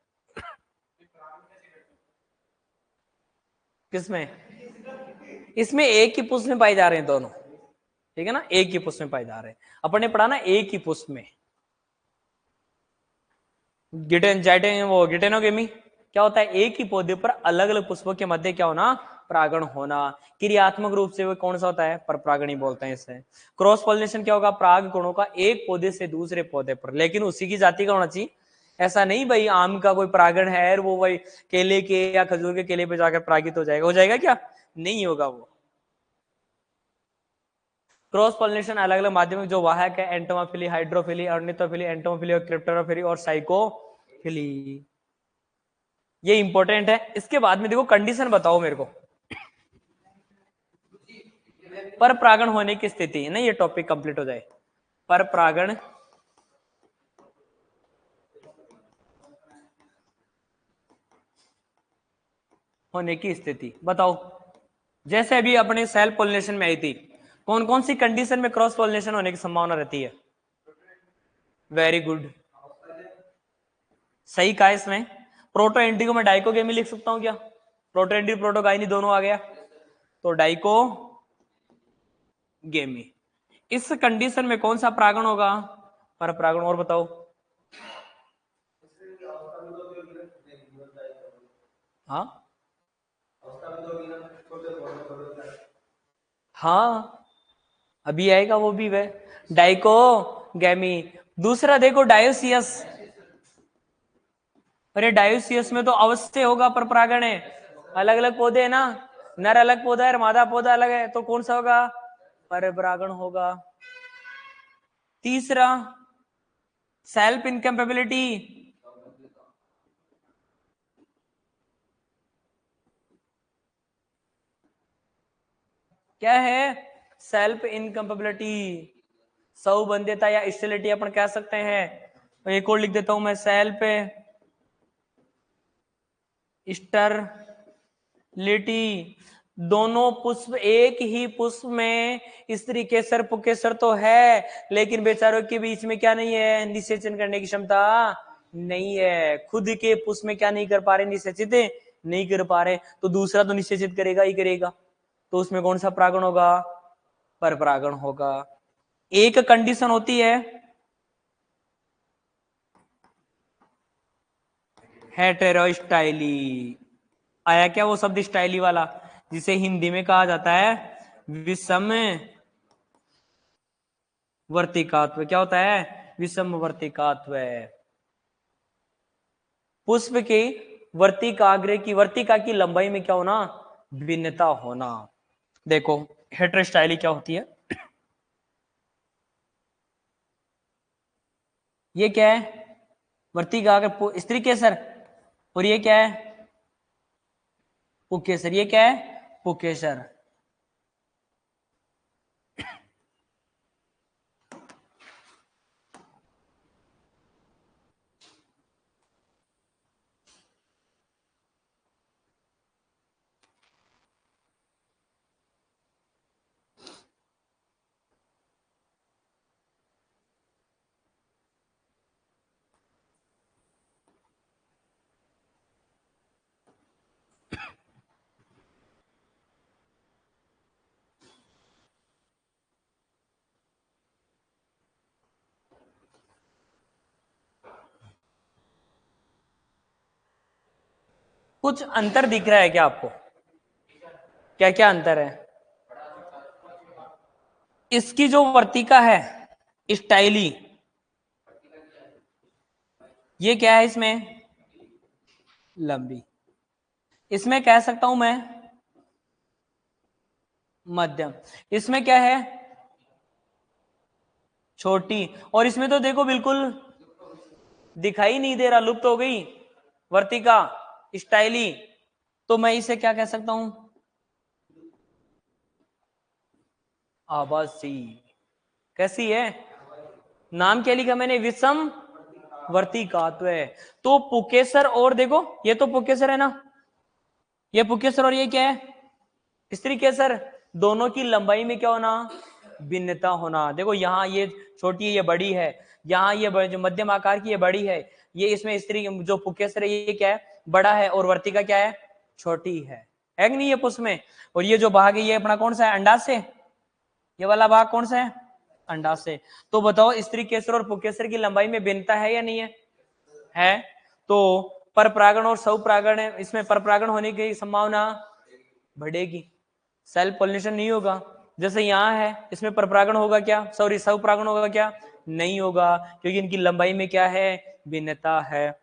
किसमें? इसमें एक ही पुष्प में पाए जा रहे हैं दोनों। ठीक है ना, एक ही पुष्प में पाए जा रहे हैं। अपन ने पढ़ा ना एक ही पुष्प में। गिटेनोगेमी क्या होता है? एक ही पौधे पर अलग अलग पुष्पों के मध्य क्या होना? परागण होना। क्रियात्मक रूप से वो कौन सा होता है? पर परागण ही बोलते हैं इसे। क्रॉस पॉलिनेशन क्या होगा? पराग कणों का एक पौधे से दूसरे पौधे पर, लेकिन उसी की जाति का होना चाहिए। ऐसा नहीं भाई आम का कोई परागण है और वो भाई केले के या खजूर के केले पे जाकर परागित हो जाएगा क्या? नहीं होगा वो। क्रॉस पॉलिनेशन अलग अलग माध्यम जो वाहक है, एंटोमोफिली, हाइड्रोफिली, ऑर्निथोफिली, एंटोमोफिली और क्रिप्टोफिली और साइकोफिली। ये इंपॉर्टेंट है। इसके बाद में देखो कंडीशन बताओ मेरे को, पर परागण होने की स्थिति है ना, ये टॉपिक कंप्लीट हो जाए। पर परागण होने की स्थिति बताओ। जैसे अभी अपने सेल्फ पॉलिनेशन में आई थी, कौन कौन सी कंडीशन में क्रॉस पॉलिनेशन होने की संभावना रहती है? वेरी गुड, सही कहा इसमें। प्रोटो एंटीगो में डाइकोगेमी लिख सकता हूं क्या? प्रोटो एंटी प्रोटोगाइनी दोनों आ गया तो डाइकोगेमी। इस कंडीशन में कौन सा परागण होगा? पर परागण। और बताओ। हाँ हाँ अभी आएगा वो भी वह डाइकोगेमी। दूसरा देखो डायोसियस। अरे डायोसियस में तो अवश्य होगा पर परागण है। अलग अलग पौधे है ना, नर अलग पौधा है, मादा पौधा अलग है, तो कौन सा होगा? पर परागण होगा। तीसरा सेल्फ इनकम्पेबिलिटी। क्या है? सेल्फ इनकम्पेबिलिटी, सौबंध्यता या स्टेरिलिटी अपन कह सकते हैं। तो एक और लिख देता हूं मैं, सेल्फ स्टेरिलिटी। दोनों पुष्प, एक ही पुष्प में स्त्री केसर पुकेसर तो है, लेकिन बेचारों के बीच में क्या नहीं है? निषेचन करने की क्षमता नहीं है। खुद के पुष्प में क्या नहीं कर पा रहे? निषेचित नहीं कर पा रहे, तो दूसरा तो निषेचित करेगा ही करेगा। तो उसमें कौन सा परागण होगा? पर परागण होगा। एक कंडीशन होती है हेटेरोस्टाइली। आया क्या वो शब्द स्टाइली वाला, जिसे हिंदी में कहा जाता है विषम वर्तिकात्व। क्या होता है? विषम वर्तिकात्व। पुष्प की वर्तिकाग्र की, वर्तिका की लंबाई में क्या होना? भिन्नता होना। देखो हेटेरोस्टाइली क्या होती है? ये क्या है? वर्तिकाग्र स्त्री केसर। और ये क्या है? पुकेसर। ये क्या है? पुकेसर। कुछ अंतर दिख रहा है क्या आपको? क्या क्या अंतर है? इसकी जो वर्तिका है स्टाइली, ये क्या है इसमें? लंबी। इसमें कह सकता हूं मैं मध्यम। इसमें क्या है? छोटी। और इसमें तो देखो बिल्कुल दिखाई नहीं दे रहा, लुप्त हो गई वर्तिका स्टाइली। तो मैं इसे क्या कह सकता हूं? आभासी। कैसी है? नाम क्या लिखा मैंने? विषम वर्तिकात्व है। तो पुकेसर, और देखो ये तो पुकेसर है ना, ये पुकेसर, और ये क्या है? स्त्री केसर। दोनों की लंबाई में क्या होना? भिन्नता होना। देखो यहाँ ये छोटी है, ये बड़ी है। यहाँ ये जो मध्यम आकार की, ये बड़ी है। ये इसमें स्त्री जो पुकेसर है, ये क्या है? बड़ा है। और वर्तिका क्या है? छोटी है कि नहीं? ये पुष्प में। और ये जो भाग है, ये अपना कौन सा है? अंडाशय। ये वाला भाग कौन सा है? अंडाशय। तो बताओ स्त्री केसर और पुकेसर की लंबाई में भिन्नता है या नहीं है? है। तो पर परागण और सौ परागण है, इसमें पर परागण होने की संभावना बढ़ेगी। सेल्फ पॉलिनेशन नहीं होगा। जैसे यहाँ है, इसमें पर परागण होगा क्या? सॉरी, सौ परागण होगा क्या? नहीं होगा, क्योंकि इनकी लंबाई में क्या है? भिन्नता है।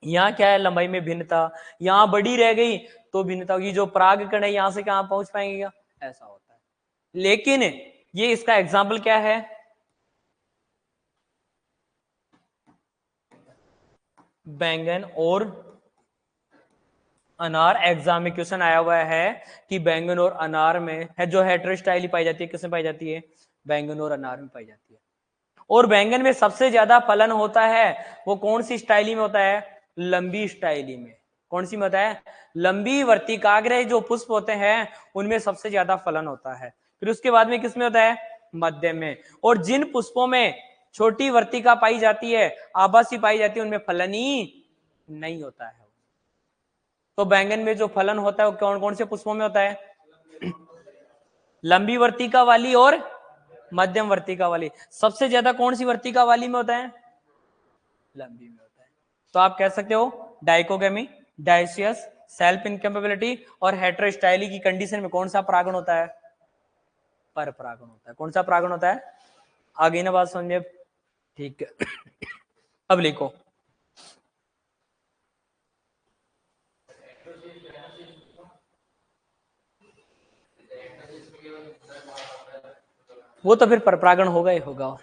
यहाँ क्या है? लंबाई में भिन्नता। यहाँ बड़ी रह गई तो भिन्नता होगी। जो पराग कण है, यहाँ से कहाँ पहुंच पाएंगे क्या? ऐसा होता है। लेकिन ये इसका एग्जाम्पल क्या है? बैंगन और अनार। एग्जाम में क्वेश्चन आया हुआ है कि बैंगन और अनार में है जो हेटेरोस्टाइली पाई जाती है, किसमें पाई जाती है? बैंगन और अनार में पाई जाती है। और बैंगन में सबसे ज्यादा फलन होता है वो कौन सी स्टाइली में होता है? लंबी स्टाइली में। कौन सी में होता है? लंबी वर्तिकाग्र जो पुष्प होते हैं उनमें सबसे ज्यादा फलन होता है। फिर उसके बाद में किसमें होता है? मध्य में। और जिन पुष्पों में छोटी वर्तिका पाई जाती है, आभासी पाई जाती है, उनमें फलन ही नहीं होता है। तो बैंगन में जो फलन होता है वो कौन कौन से पुष्पों में होता है? लंबी वर्तिका वाली और मध्यम वर्तिका वाली। सबसे ज्यादा कौन सी वर्तिका वाली में होता है? लंबी में होता है। तो आप कह सकते हो डाइकोगेमी, डायसियस, सेल्फ इनकैपेबिलिटी और हेटेरोस्टाइली की कंडीशन में कौन सा परागण होता है? पर परागण होता है। कौन सा परागण होता है? आ गई ना बात समझे? ठीक है। अब लिखो, वो तो फिर पर परागण होगा ही होगा।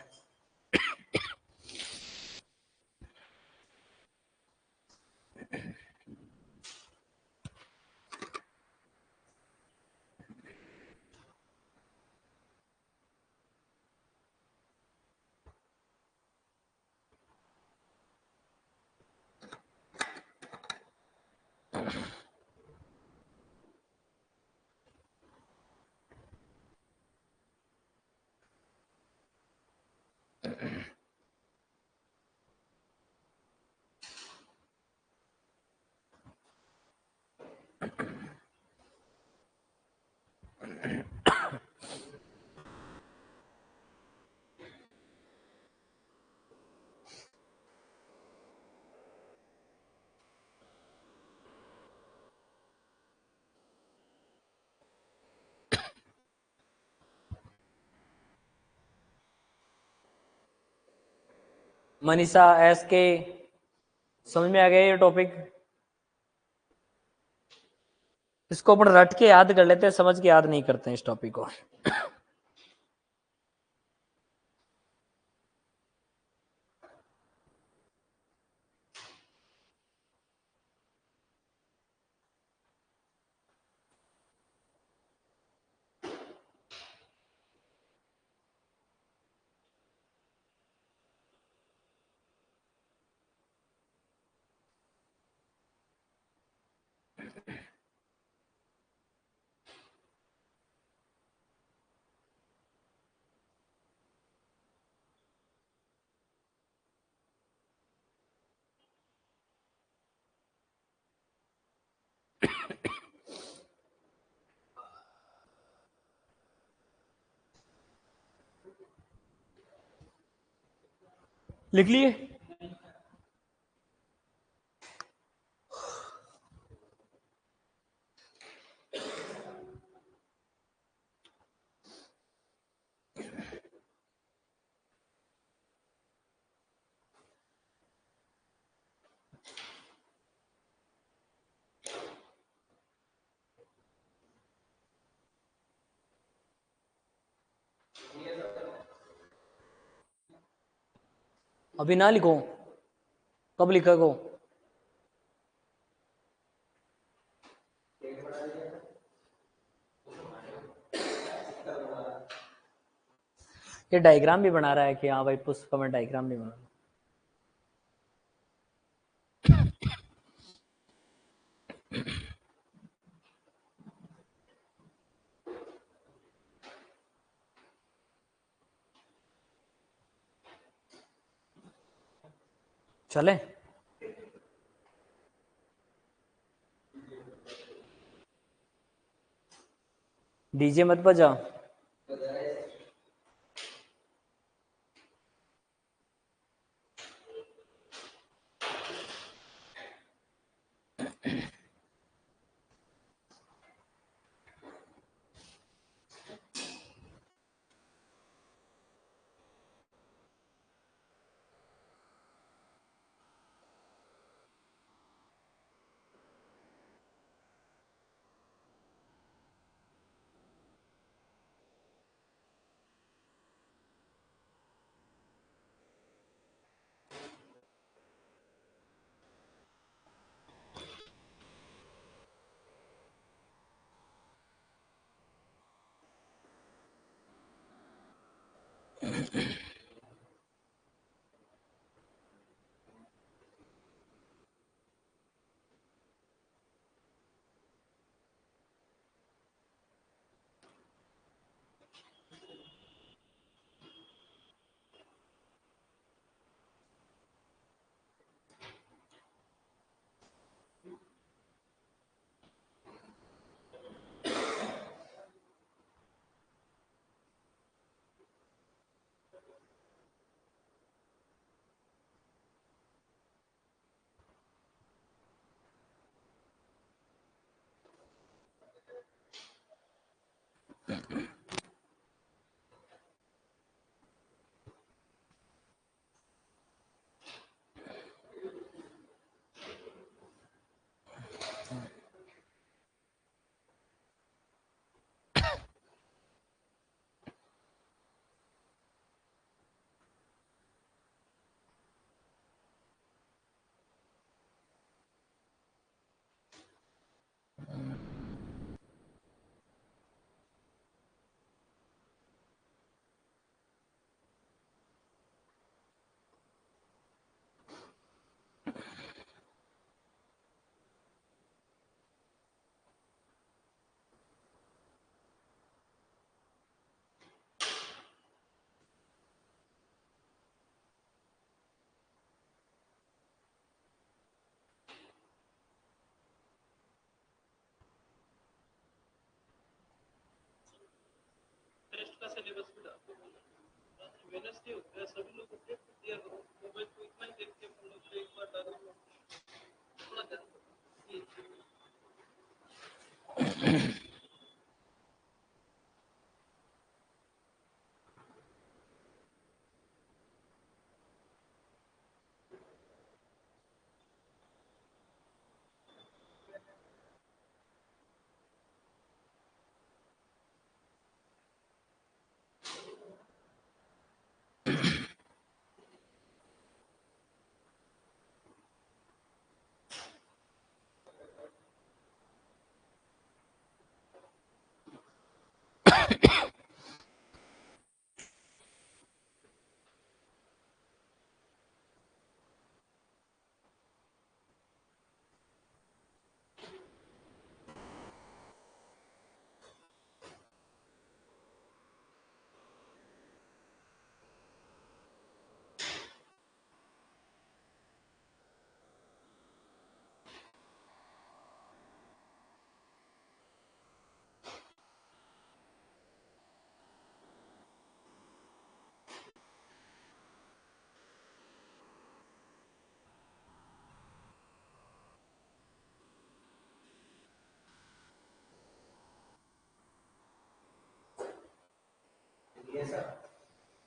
मनीषा एस के, समझ में आ गया ये टॉपिक? इसको अपन रट के याद कर लेते हैं, समझ के याद नहीं करते हैं इस टॉपिक को। लिख लिए? अभी ना लिखो, कब लिखा को? ये डायग्राम भी बना रहा है कि हाँ भाई पुष्प का मैं डायग्राम भी बना। चले डीजे मत बजा।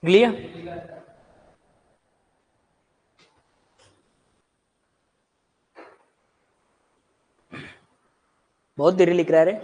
क्लियर? बहुत देरी लिख रहा है रे।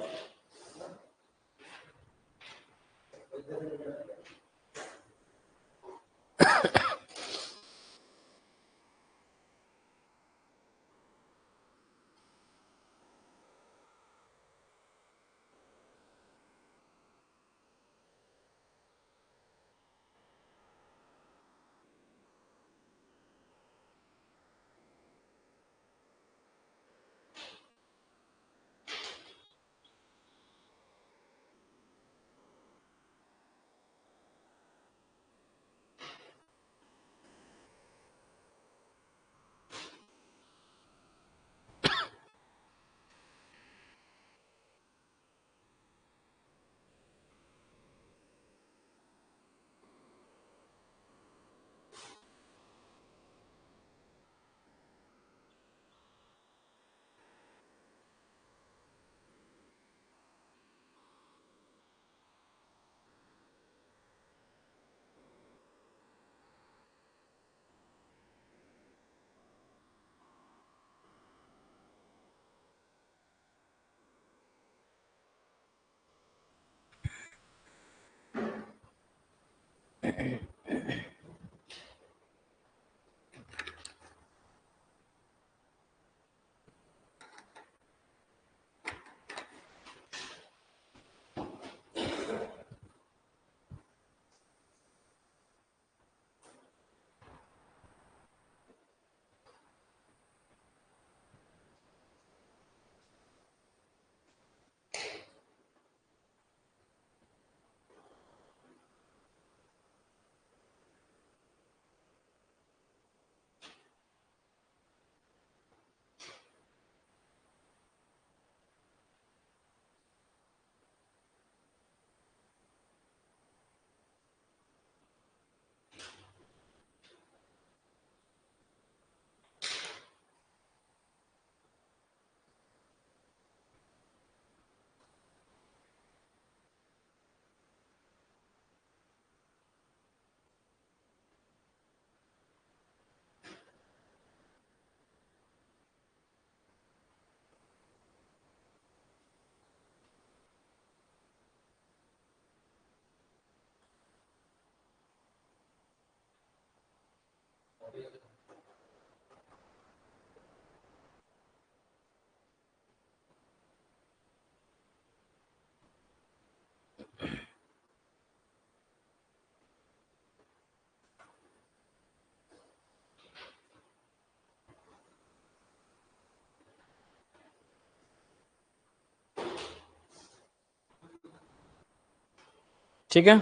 ठीक है,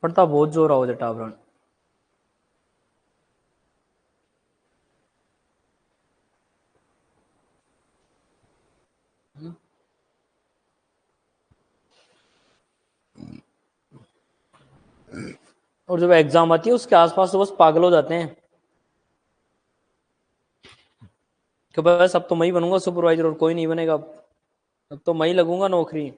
पड़ता बहुत जोर आओ टावरन। और जब एग्जाम आती है उसके आसपास तो बस पागल हो जाते हैं कि बस अब तो मैं ही बनूंगा सुपरवाइजर और कोई नहीं बनेगा, अब तो मैं ही लगूंगा नौकरी।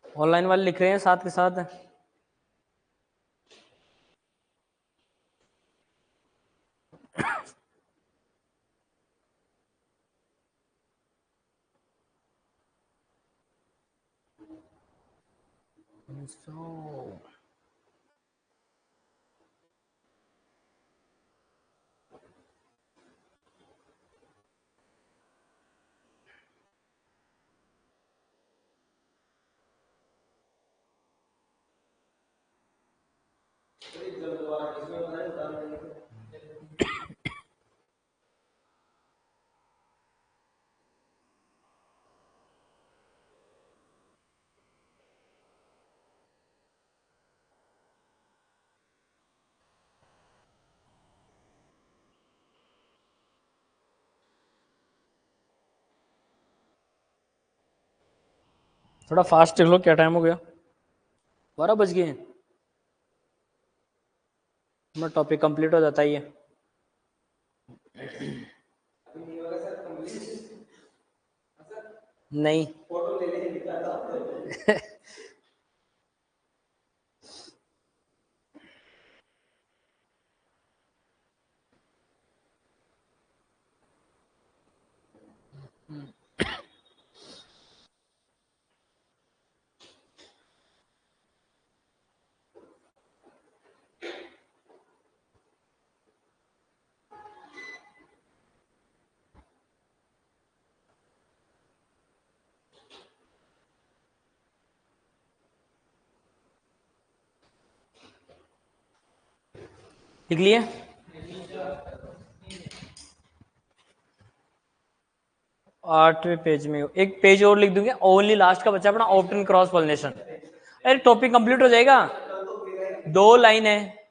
ऑनलाइन वाले लिख रहे हैं साथ के साथ। So, थोड़ा फास्ट लिख लो, क्या टाइम हो गया? 12 बज गए। हमारा टॉपिक कंप्लीट हो जाता ही है। नहीं। लिख लिए? 8वें पेज में एक पेज और लिख दूंगे, ओनली लास्ट का बच्चा अपना ऑप्ट एंड क्रॉस पॉलिनेशन। अरे टॉपिक कंप्लीट हो जाएगा। 2 लाइन है,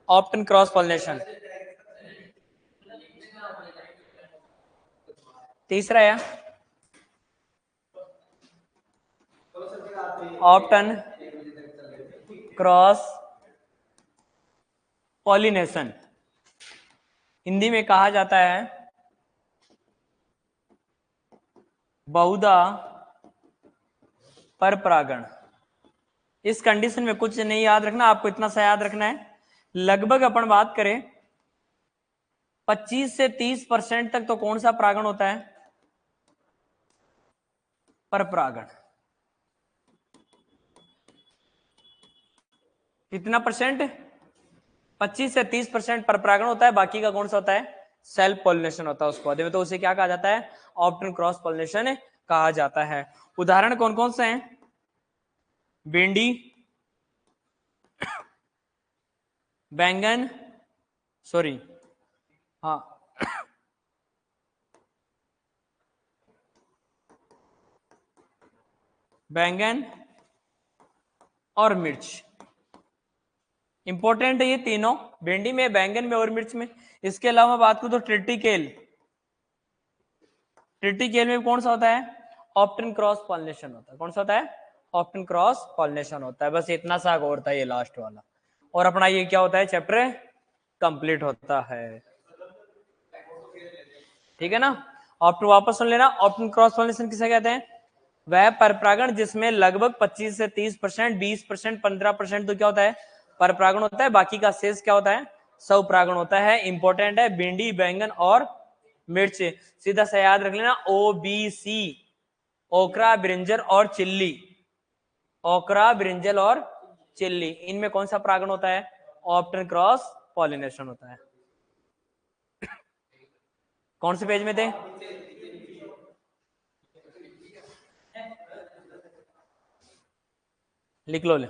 ऑप्ट एंड क्रॉस पॉलिनेशन। तीसरा है opt and cross pollination. Hindi में कहा जाता है बहुधा परपरागण। इस कंडीशन में कुछ नहीं याद रखना, आपको इतना सा याद रखना है, लगभग अपन बात करें 25 से 30% तक तो कौन सा परागण होता है? परपरागण। कितना परसेंट? 25 से 30% परपरागण होता है, बाकी का कौन सा होता है? सेल्फ पॉलिनेशन होता है उस पौधे में, तो उसे क्या कहा जाता है? ऑप्ट एंड क्रॉस पॉलिनेशन कहा जाता है। उदाहरण कौन कौन से हैं? भिंडी, बैंगन, सॉरी, हाँ, बैंगन और मिर्च। इंपॉर्टेंट है ये तीनों, भिंडी में, बैंगन में और मिर्च में। इसके अलावा बात करूं तो ट्रिटिकेल, ट्रिटिकेल में कौन सा होता है? ऑप्ट एंड क्रॉस पॉलिनेशन होता है। कौन सा होता है? ऑप्ट एंड क्रॉस पॉलिनेशन होता है। बस इतना सा गौर था ये लास्ट वाला, और अपना ये क्या होता है? चैप्टर कंप्लीट होता है। ठीक है ना? ऑप्ट वापस सुन लेना, ऑप्ट एंड क्रॉस पॉलिनेशन किसे कहते हैं? वह परपरागण जिसमें लगभग 25 से 30%, 20%, 15% तो क्या होता है? परपरागण होता है, बाकी का शेष क्या होता है? स्वपरागण होता है। इंपॉर्टेंट है, भिंडी, बैंगन और मिर्च। सीधा सा याद रख लेना, OBC, ओकरा, ब्रिंजल और चिल्ली। ओकरा, ब्रिंजल और चिल्ली, इनमें कौन सा परागण होता है? ऑप्ट एंड क्रॉस पॉलिनेशन होता है। कौन से पेज में थे? लिख लो, ले।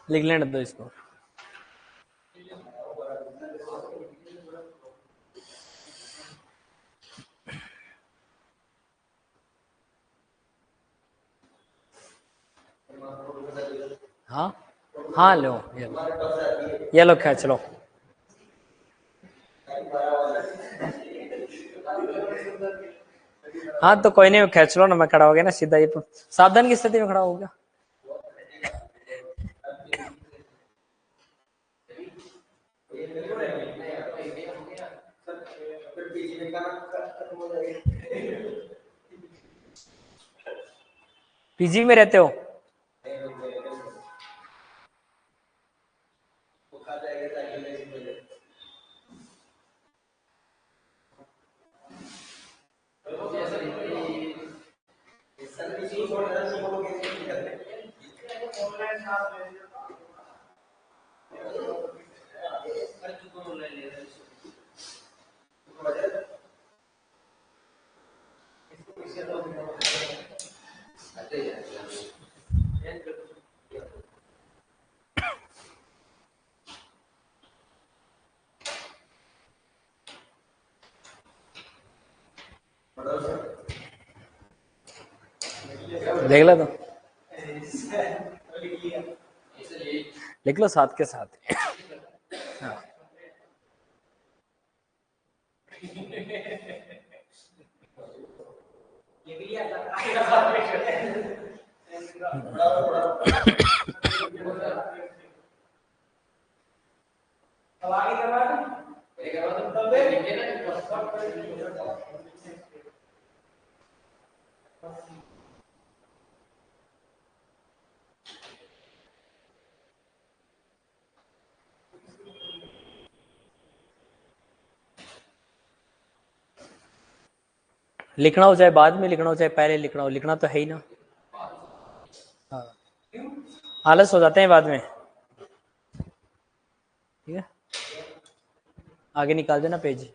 लिख लेने दो इसको। हाँ हाँ, लो ये लो, खींच लो। हाँ तो कोई नहीं, खींच लो ना, मैं खड़ा हो गया ना सीधा, ये सावधान की स्थिति में खड़ा हो गया। पीजी में रहते हो? देख लो तो लिख लो साथ के साथ। हाँ। लिखना हो चाहे बाद में लिखना हो चाहे पहले लिखना हो, लिखना तो है ही ना। हाँ, आलस हो जाते हैं बाद में। ठीक है, आगे निकाल देना पेज।